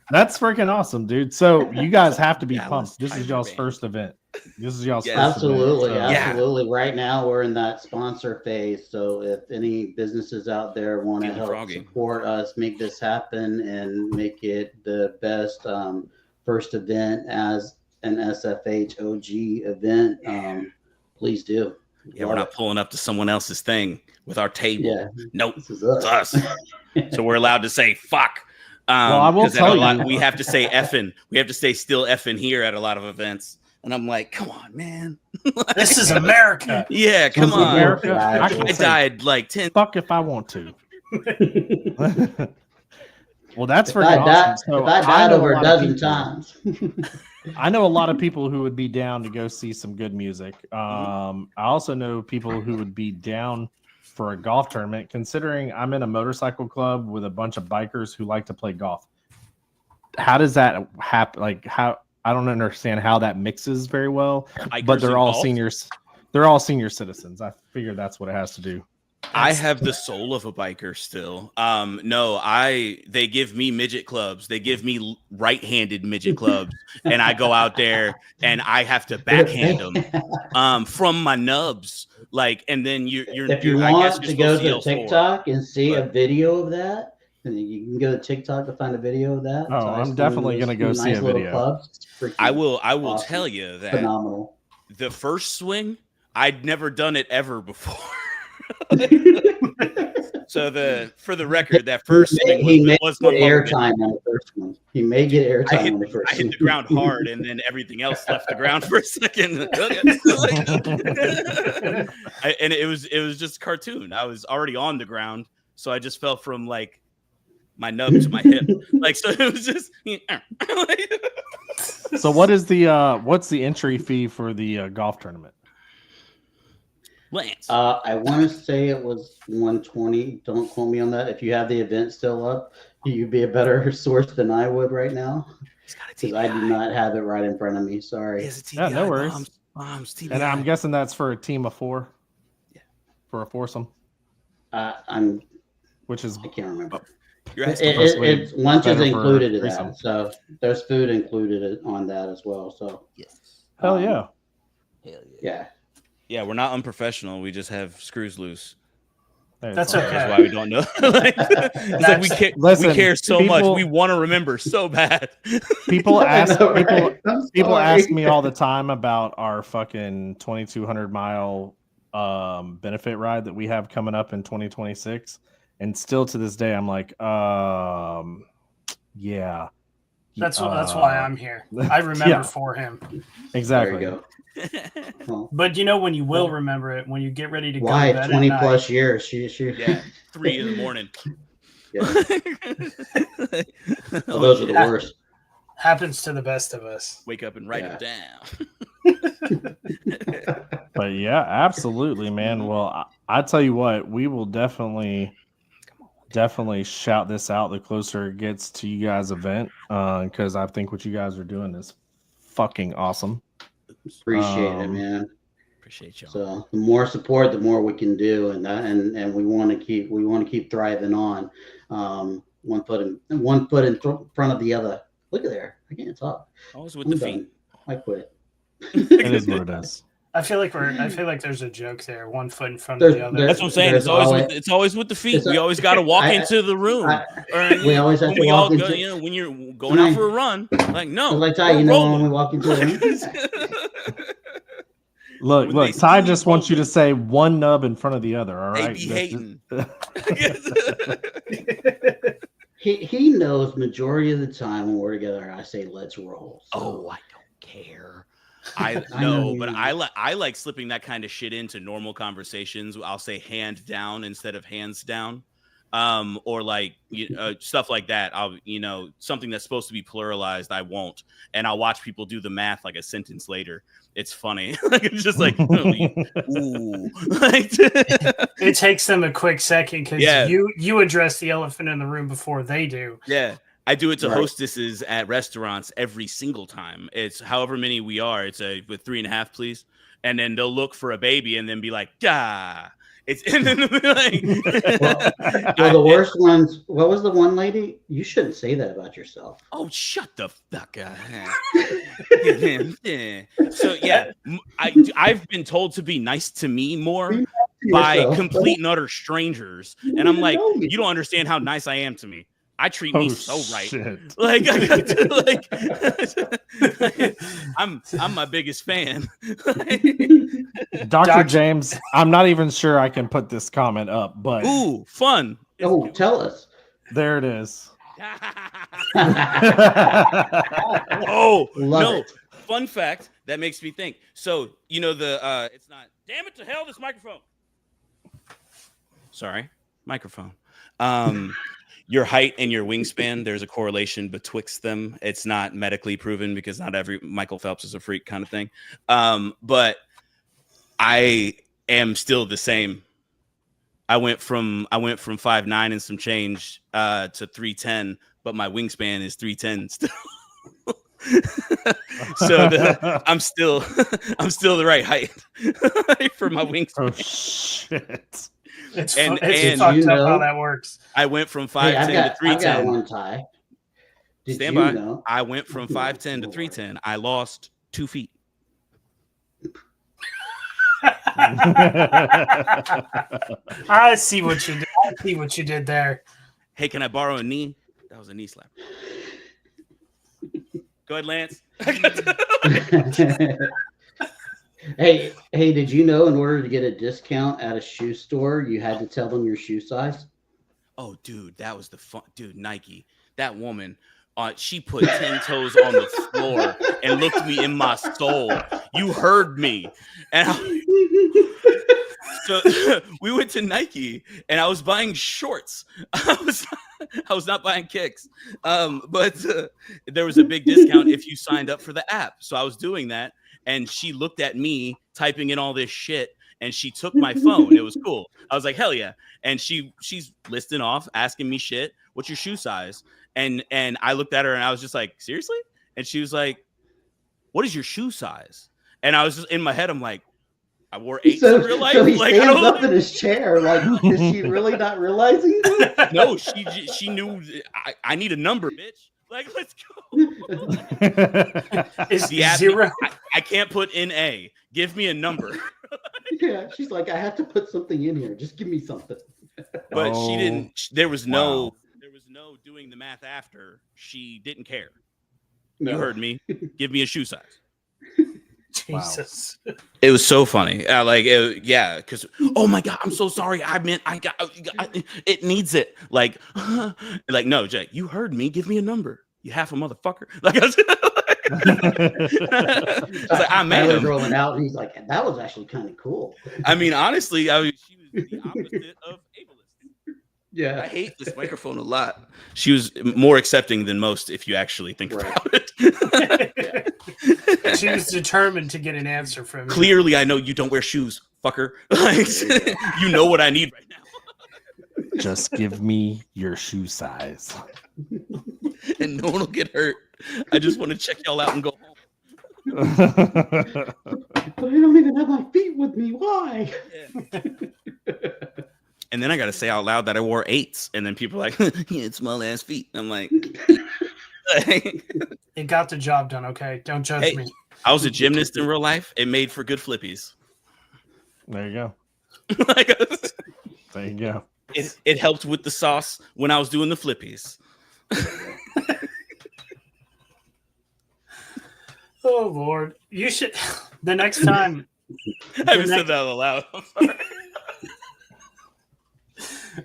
That's freaking awesome, dude. So you guys have to be Dallas pumped. This is Tyler y'all's Band. first event. This is y'all's first Absolutely, event. absolutely. Right now, we're in that sponsor phase. So if any businesses out there want to help support us, make this happen, and make it the best first event as an SFH OG event, please do. Yeah, we're not pulling up to someone else's thing with our table. Yeah. Nope, This is it's us. So we're allowed to say fuck. Well, I will tell you, we have to say effing. We have to say still effing here at a lot of events. And I'm like, come on, man. This is America. Yeah, come on. America. I died like 10. Fuck if I want to. Well, that's If freaking I awesome. So died over a dozen times. I know a lot of people who would be down to go see some good music. I also know people who would be down for a golf tournament, considering I'm in a motorcycle club with a bunch of bikers who like to play golf. How does that happen? Like, how? I don't understand how that mixes very well, but they're all seniors. They're all senior citizens. I figure that's what it has to do. I have the soul of a biker still. They give me midget clubs. They give me right-handed midget clubs, and I go out there and I have to backhand them from my nubs. Like, and then if you want to go to TikTok and see a video of that, and you can go to TikTok to find a video of that. Oh, I'm definitely going to go see a video. I will awesome. Tell you that phenomenal. The first swing, I'd never done it ever before. So for the record, that first swing was my airtime on the first one. He may get airtime on the first. I hit the ground hard, and then everything else left the ground for a second. And it was just a cartoon. I was already on the ground, so I just fell from like my nub to my hip. Like, so it was just. So what's the entry fee for the golf tournament? Lance. I want to say it was $120. Don't quote me on that. If you have the event still up, you'd be a better source than I would right now. Because I do not have it right in front of me. Sorry. Yeah, no worries. And I'm guessing that's for a team of 4. Yeah. For a foursome. I'm which is I can't remember. You're asking It's lunch is better for included in threesome. that, so there's food included on that as well. So yes. Hell yeah. Hell yeah. Yeah, we're not unprofessional. We just have screws loose. Hey, That's it's all okay. That's why we don't know. It's like we care. Listen, we care so much. people- We want to remember so bad. People ask I know, people right? I'm people sorry. ask me all the time about our fucking 2,200 mile benefit ride that we have coming up in 2026, and still to this day I'm like, yeah. That's why I'm here. I remember Yeah. for him. Exactly. There you go. Well, But you know when you will remember it when you get ready to go to why bed 20 at night. plus years? She Yeah, 3 a.m. Yeah. Well, those are the worst. Happens to the best of us. Wake up and write Yeah. it down. But yeah, absolutely, man. Well, I tell you what, we will definitely shout this out the closer it gets to you guys' event, because I think what you guys are doing is fucking awesome. Appreciate it, man. Appreciate y'all. So the more support, the more we can do, and we want to keep thriving on. One foot in front of the other. Look at there. I can't talk. Always with I'm the done. feet. I quit. It is what it is. I feel like there's a joke there. One foot in front of the other. That's what I'm saying. It's always with the feet. We always got to walk into the room. We always have when to we walk all go, into. you know, when you're going out for a run, like no, Like Ty, we're you know, when we rolling. walk into the room. Look, When they Ty see just you wants you to say one nub in front of the other. All They right. be That's hating. He knows majority of the time when we're together, I say let's roll. So. Oh, I don't care. I I know know, you but do. I like slipping that kind of shit into normal conversations. I'll say hand down instead of hands down, or like stuff like that. I'll something that's supposed to be pluralized, I won't, and I'll watch people do the math like a sentence later. It's funny. Like it's just like ooh. It takes them a quick second because Yeah. you address the elephant in the room before they do. Yeah. I do it to Right. hostesses at restaurants every single time. It's however many we are. It's with 3.5, please. And then they'll look for a baby and then be like, "Ah." It's and then like, Well, the worst ones. What was the one lady? You shouldn't say that about yourself. Oh, shut the fuck up. So yeah, I've been told to be nice to me more by Yourself. complete and utter strangers, and I'm like, No, you you don't understand how nice I am to me. I treat me so right. Shit. Like, I'm my biggest fan. Dr. James, I'm not even sure I can put this comment up, but Ooh, fun. Oh, tell us. there it is. Oh Love no! it. Fun fact that makes me think. So it's not. Damn it to hell! This microphone. Sorry, microphone. Your height and your wingspan, there's a correlation betwixt them. It's not medically proven because not every Michael Phelps is a freak kind of thing. But I am still the same. I went from 5'9" and some change to 3'10", but my wingspan is 3'10" still. So I'm still the right height for my wingspan. Oh shit. It's And fucked you up know- how that works. I went from Hey, 5'10" to I've got 3'10". one tie. Did Stand you by. know? I went from 5'10" to 3'10". I lost 2 feet. I see what you did. I see what you did there. Hey, can I borrow a knee? That was a knee slap. Go ahead, Lance. Hey, did you know in order to get a discount at a shoe store, you had to tell them your shoe size? Oh, dude, that was the fun. Dude, Nike, that woman, she put 10 toes on the floor and looked me in my soul. You heard me. And so we went to Nike and I was buying shorts. I was not buying kicks. But there was a big discount if you signed up for the app. So I was doing that. And she looked at me typing in all this shit and she took my phone. It was cool. I was like, hell yeah. And she's listing off, asking me shit. What's your shoe size? And I looked at her and I was just like, seriously? And she was like, what is your shoe size? And I was just in my head, I'm like, I wore 8s in real life. So he Like, I stands don't up in his chair. Like, is she really not realizing this? no, she knew I need a number, bitch. Like, let's go. Is The app, 0? I can't put in A. Give me a number. Yeah, she's like, I have to put something in here. Just give me something. But she didn't. There was Wow. no doing the math after. She didn't care. No. You heard me. Give me a shoe size. Jesus. It was so funny. Yeah, because oh my god, I'm so sorry. I meant it needs it. Like, no, Jay, you heard me. Give me a number. You half a motherfucker. Like, I was like, I made Tyler's him. rolling out, and he's like, that was actually kind of cool. I mean, honestly, she was the opposite of ableist. Yeah. I hate this microphone a lot. She was more accepting than most, if you actually think about it. She was determined to get an answer from you. Clearly, I know you don't wear shoes, fucker. Like, you know what I need right now. Just give me your shoe size. And no one will get hurt. I just want to check y'all out and go home. But I don't even have my feet with me. Why? Yeah. And then I got to say out loud that I wore 8s. And then people are like, yeah, it's small ass feet. I'm like, It got the job done, okay? Don't judge me. I was a gymnast in real life. It made for good flippies. There you go. Like, There you go. it helped with the sauce when I was doing the flippies. Oh, Lord. You should, the next time. I haven't said that out loud. I'm sorry.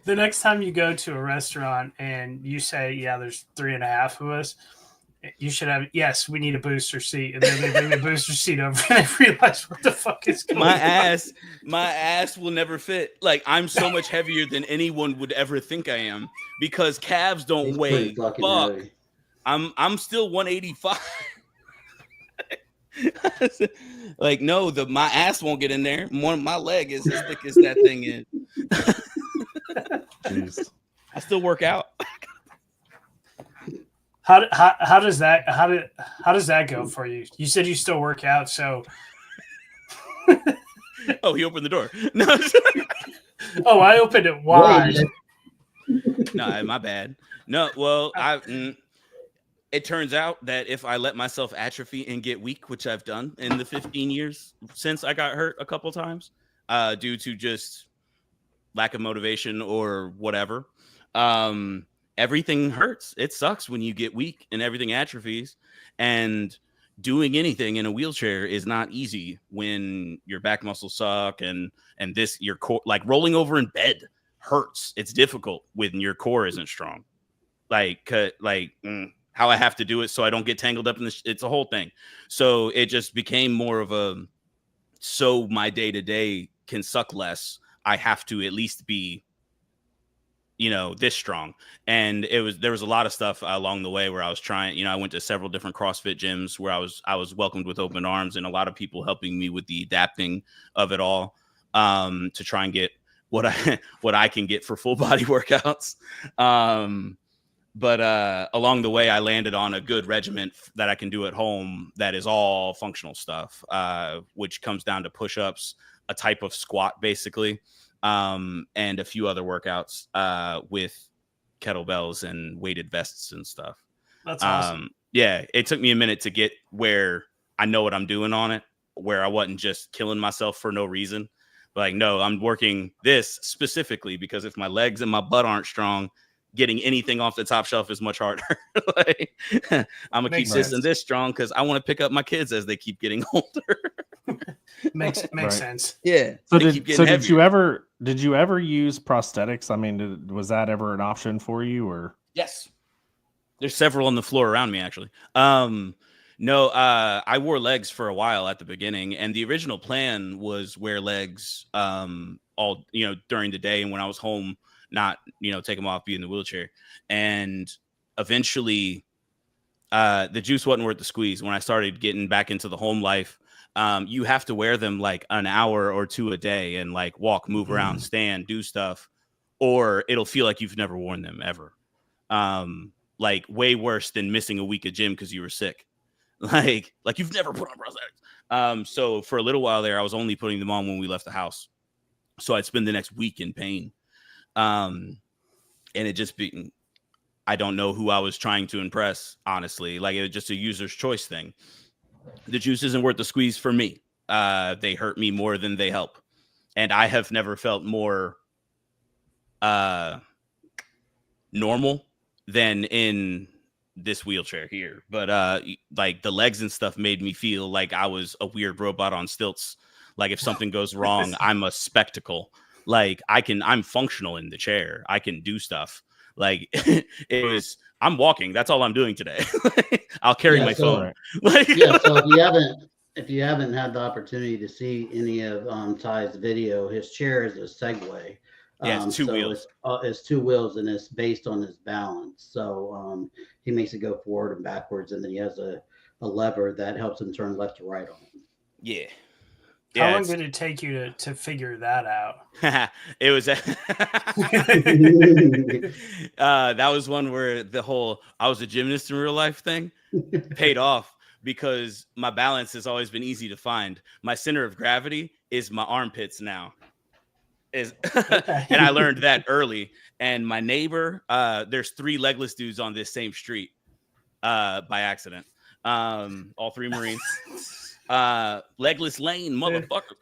The next time you go to a restaurant and you say, yeah, there's 3.5 of us, you should have, yes, we need a booster seat. And then they bring the booster seat over and they realize what the fuck is going on. My ass will never fit. Like, I'm so much heavier than anyone would ever think I am because calves don't He's weigh pretty fucking fuck. heavy. I'm still 185. Like, no, my ass won't get in there. My leg is as thick as that thing is. Jeez. I still work out. How does that go for you? You said you still work out, so. Oh, he opened the door. No, Oh, I opened it wide. no, my bad. No, well, it turns out that if I let myself atrophy and get weak, which I've done in the 15 years since I got hurt a couple times, due to just lack of motivation or whatever, everything hurts. It sucks when you get weak and everything atrophies, and doing anything in a wheelchair is not easy when your back muscles suck and this, your core, like rolling over in bed hurts. It's difficult when your core isn't strong. How I have to do it so I don't get tangled up in this. It's a whole thing. So it just became more of so my day to day can suck less. I have to at least be, this strong. And there was a lot of stuff along the way where I was trying, I went to several different CrossFit gyms where I was welcomed with open arms, and a lot of people helping me with the adapting of it all, to try and get what I can get for full body workouts. But along the way, I landed on a good regimen that I can do at home that is all functional stuff, which comes down to push-ups, a type of squat, basically, and a few other workouts with kettlebells and weighted vests and stuff. That's awesome. Yeah, it took me a minute to get where I know what I'm doing on it, where I wasn't just killing myself for no reason. Like, no, I'm working this specifically because if my legs and my butt aren't strong, getting anything off the top shelf is much harder. I'm gonna keep this and this strong because I want to pick up my kids as they keep getting older. Makes sense. Yeah. So did you ever use prosthetics? I mean, was that ever an option for you, or? Yes. There's several on the floor around me, actually. No, I wore legs for a while at the beginning, and the original plan was wear legs all during the day, and when I was home, not take them off, be in the wheelchair. And eventually the juice wasn't worth the squeeze. When I started getting back into the home life, you have to wear them like an hour or two a day and like walk, move around, stand, do stuff, or it'll feel like you've never worn them ever. Like way worse than missing a week of gym because you were sick. Like you've never put on prosthetics. So for a little while there, I was only putting them on when we left the house. So I'd spend the next week in pain. And it just be, I don't know who I was trying to impress, honestly. Like, it was just a user's choice thing. The juice isn't worth the squeeze for me. They hurt me more than they help. And I have never felt more normal than in this wheelchair here. But like the legs and stuff made me feel like I was a weird robot on stilts. Like if something goes wrong, I'm a spectacle. Like I'm functional in the chair. I can do stuff. Like I'm walking. That's all I'm doing today. I'll carry my phone. Like, so if you haven't had the opportunity to see any of Ty's video, his chair is a Segway. It's two wheels. It's 2 wheels, and it's based on his balance. So he makes it go forward and backwards, and then he has a lever that helps him turn left to right on it. Yeah. How long did it take you to figure that out? It was that was one where the whole I was a gymnast in real life thing paid off, because my balance has always been easy to find. My center of gravity is my armpits now. And I learned that early. And my neighbor, there's 3 legless dudes on this same street by accident. All 3 Marines. Legless lane, motherfucker.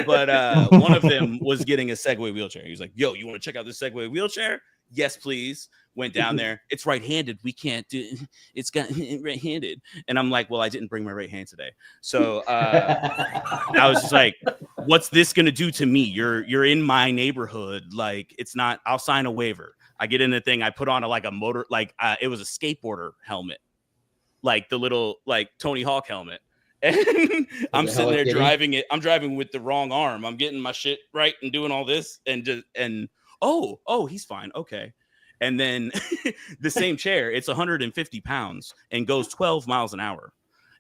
But one of them was getting a Segway wheelchair. He was like, yo, you want to check out this Segway wheelchair? Yes, please. Went down there. It's right-handed. We can't do it. It's got right-handed. And I'm like, well, I didn't bring my right hand today. So I was just like, what's this gonna do to me? You're in my neighborhood. Like, it's not, I'll sign a waiver. I get in the thing, I put on a motor, it was a skateboarder helmet, like the little like Tony Hawk helmet. And I'm sitting there driving it. I'm driving with the wrong arm. I'm getting my shit right and doing all this and oh, he's fine. Okay. And then the same chair, it's 150 pounds and goes 12 miles an hour.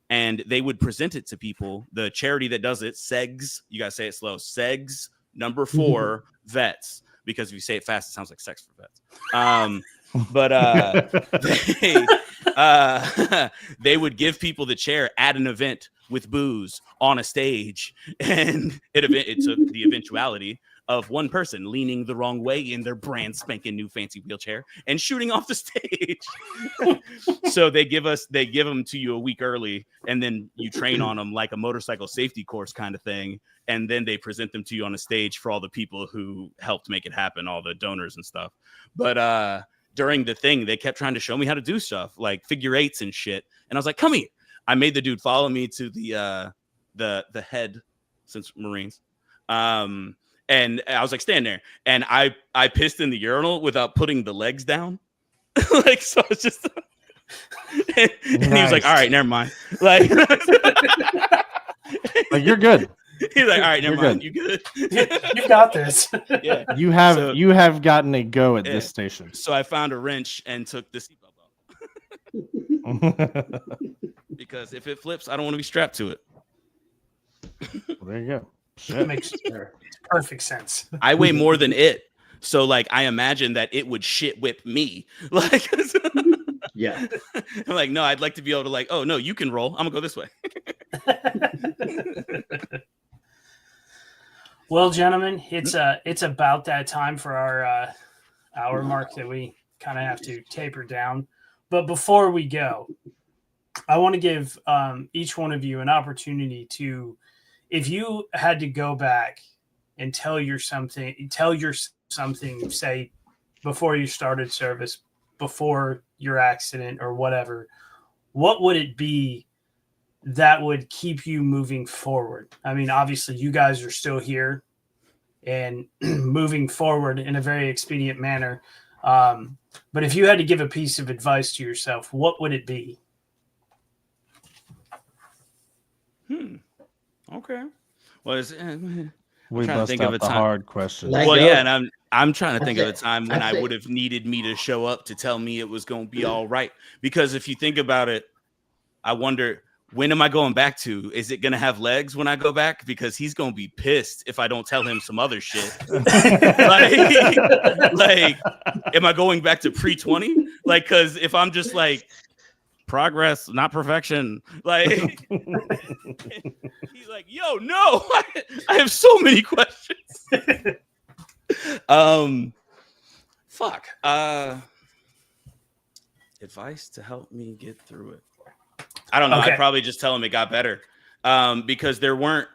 And they would present it to people. The charity that does it, SEGS, you got to say it slow, SEGS number 4 vets, because if you say it fast, it sounds like sex for vets. They would give people the chair at an event with booze on a stage, and it took the eventuality of one person leaning the wrong way in their brand spanking new fancy wheelchair and shooting off the stage. So they give them to you a week early, and then you train on them like a motorcycle safety course kind of thing, and then they present them to you on a stage for all the people who helped make it happen, all the donors and stuff. But during the thing, they kept trying to show me how to do stuff like figure 8s and shit. And I was like, come here. I made the dude follow me to the head, since Marines. And I was like, stand there. And I pissed in the urinal without putting the legs down. Like, so it's just, and he was like, all right, never mind. Like, like you're good. He's like, all right, never mind. Good. You good? You got this. Yeah. You have gotten a go at this station. So I found a wrench and took the seatbelt off. Because if it flips, I don't want to be strapped to it. Well, there you go. That makes perfect sense. I weigh more than it. So like I imagine that it would shit whip me. Like yeah. I'm like, no, I'd like to be able to like, oh no, you can roll. I'm gonna go this way. Well, gentlemen, it's about that time for our hour mark that we kind of have to taper down. But before we go, I want to give each one of you an opportunity to, if you had to go back and tell your something, say before you started service, before your accident or whatever, what would it be that would keep you moving forward? I mean, obviously you guys are still here and moving forward in a very expedient manner. But if you had to give a piece of advice to yourself, what would it be? Okay. Well, we bust out the hard question. Well, yeah, and I'm trying to think of a time when I would have needed me to show up to tell me it was going to be all right. Because if you think about it, I wonder, when am I going back to? Is it going to have legs when I go back? Because he's going to be pissed if I don't tell him some other shit. like, am I going back to pre-20? Like, because if I'm just like, progress, not perfection. Like he's like, yo, no, I have so many questions. Fuck. Advice to help me get through it. I don't know. Okay. I'd probably just tell him it got better. Because there weren't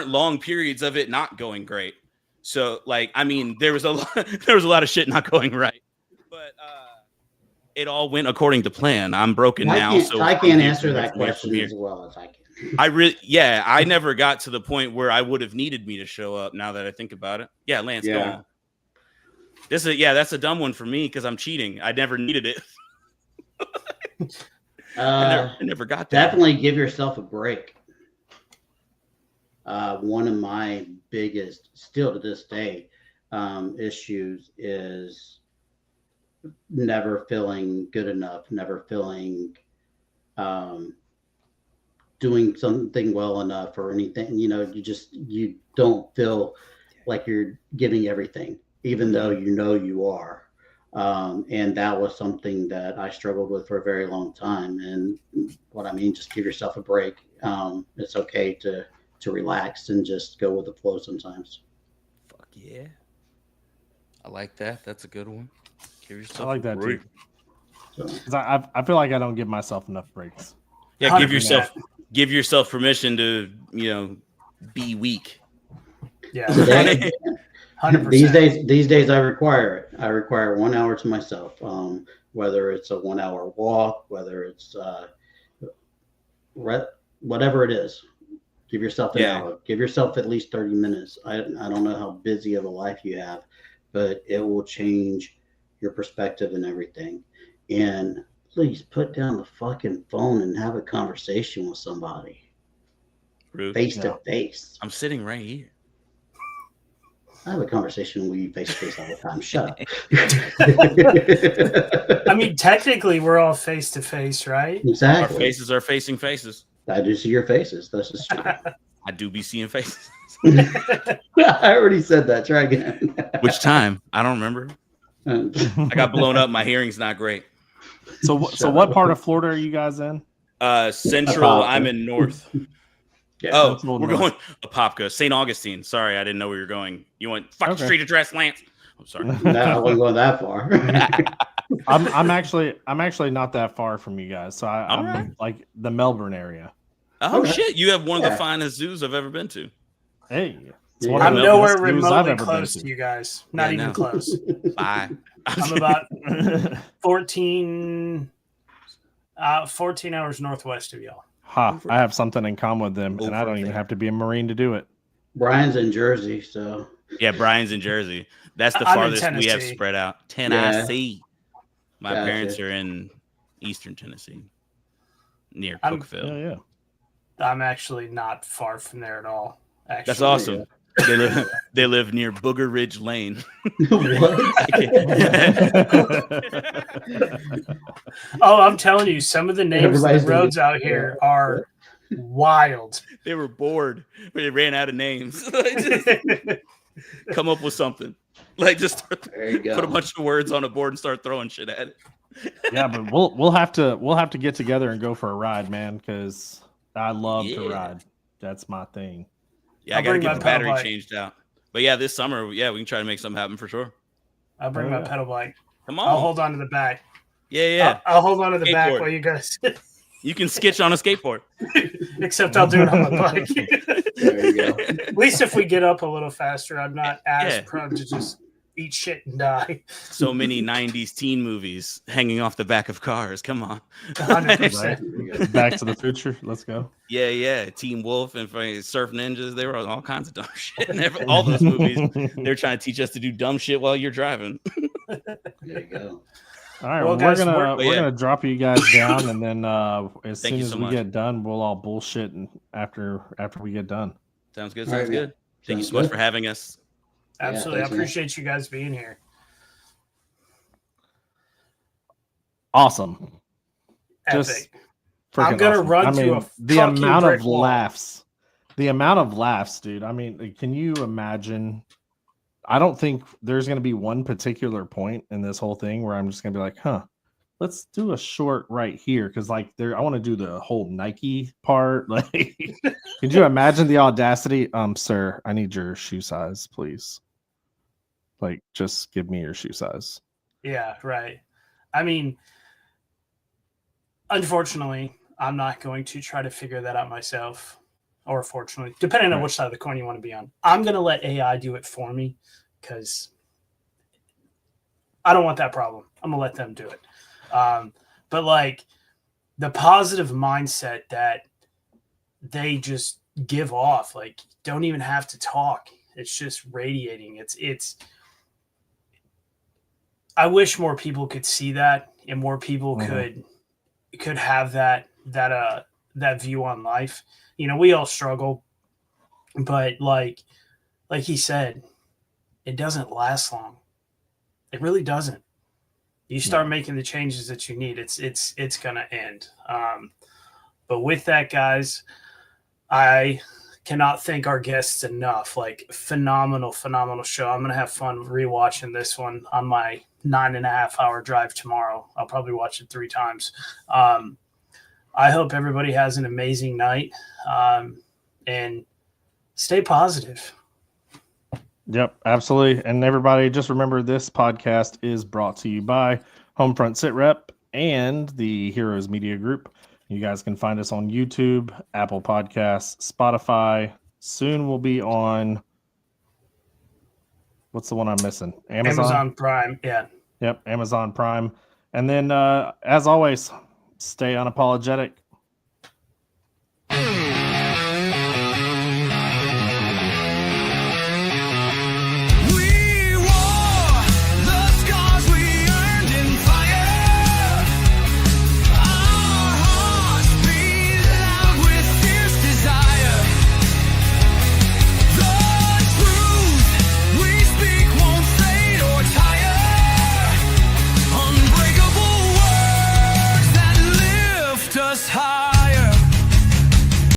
long periods of it not going great. So like, I mean, there was a lot of shit not going right, but it all went according to plan. I'm broken now, so I can't answer that question as well as I can. I never got to the point where I would have needed me to show up. Now that I think about it, yeah, Lance, go on. That's a dumb one for me because I'm cheating. I never needed it. I never got that. Definitely give yourself a break. One of my biggest, still to this day, issues is never feeling good enough, never feeling doing something well enough or anything. You don't feel like you're giving everything, even though you are. And that was something that I struggled with for a very long time. And what I mean, just give yourself a break. It's okay to relax and just go with the flow sometimes. Fuck yeah. I like that. That's a good one. Give yourself I like that break. too. 'Cause I feel like I don't give myself enough breaks. Yeah, give yourself permission to, be weak. Yeah. Today, 100%. These days I require it. I require 1 hour to myself. Whether it's a 1 hour walk, whether it's whatever it is. Give yourself an hour. Give yourself at least 30 minutes. I don't know how busy of a life you have, but it will change your perspective and everything. And please put down the fucking phone and have a conversation with somebody. Rude. Face to face. I'm sitting right here. I have a conversation with you face to face all the time. Shut up. I mean, technically, we're all face to face, right? Exactly. Our faces are facing faces. I do see your faces. That's just true. I do be seeing faces. I already said that. Try again. Which time? I don't remember. I got blown up. My hearing's not great. So what part of Florida are you guys in? Central. I'm in North. Yeah. We're going Apopka, St. Augustine. Sorry, I didn't know where you're going. You went fucking street address, Lance. I'm sorry. No, I wasn't going that far. I'm actually not that far from you guys. So I'm like the Melbourne area. Oh shit! You have one of the finest zoos I've ever been to. Hey, I'm nowhere remotely close to you guys. Not even close. Bye. I'm about 14 hours northwest of y'all. I have something in common with them, and I don't even have to be a Marine to do it. Brian's in Jersey, so yeah, Brian's in Jersey. That's the farthest we have spread out. Tennessee. My parents are in Eastern Tennessee, near Cookville. Yeah. I'm actually not far from there at all. Actually. That's awesome. They live near Booger Ridge Lane. Oh, I'm telling you, some of the names of the roads out here are wild. They were bored, but they ran out of names. Come up with something. Like just put a bunch of words on a board and start throwing shit at it. Yeah, but we'll have to get together and go for a ride, man, because I love to ride. That's my thing. Yeah, I gotta get the battery changed out. But yeah, this summer, we can try to make something happen for sure. I'll bring my pedal bike. Come on. I'll hold on to the back. Yeah. I'll hold on to the back while you guys. You can sketch on a skateboard. Except I'll do it on my bike. There you go. At least if we get up a little faster, I'm not as prone to just eat shit and die. So many 90s teen movies hanging off the back of cars. Come on. 100%. Back to the Future. Let's go. Yeah. Teen Wolf and Surf Ninjas. They were all kinds of dumb shit. All those movies, they're trying to teach us to do dumb shit while you're driving. There you go. All right, well, we're guys, gonna drop you guys down, and then as Thank soon you as so we much. get done, we'll all bullshit and after we get done. Sounds good. All right, Sounds good. Thank you Sounds so much good. for having us. Absolutely. I thanks, man. appreciate you guys being here. Awesome. Epic. Just I'm freaking gonna awesome. run I to mean, a the fucking amount brick of wall. laughs, dude. I mean, can you imagine? I don't think there's going to be one particular point in this whole thing where I'm just going to be like, huh, let's do a short right here because like there I want to do the whole Nike part. Like, could you imagine the audacity? Sir, I need your shoe size, please. Like, just give me your shoe size. Yeah, right. I mean, unfortunately, I'm not going to try to figure that out myself, or fortunately, depending on which side of the coin you want to be on. I'm going to let AI do it for me because I don't want that problem. I'm going to let them do it. But like the positive mindset that they just give off, like don't even have to talk. It's just radiating. It's I wish more people could see that and more people could have that view on life. You know, we all struggle, but like he said, it doesn't last long. It really doesn't. You start making the changes that you need, it's gonna end. But with that, guys, I cannot thank our guests enough. Like phenomenal show. I'm gonna have fun rewatching this one on my 9.5-hour drive tomorrow. I'll probably watch it 3 times. I hope everybody has an amazing night, and stay positive. Yep, absolutely. And everybody, just remember this podcast is brought to you by Homefront Sit Rep and the Heroes Media Group. You guys can find us on YouTube, Apple Podcasts, Spotify. Soon we'll be on, what's the one I'm missing? Amazon Prime. Yeah. Yep, Amazon Prime. And then, as always, stay unapologetic,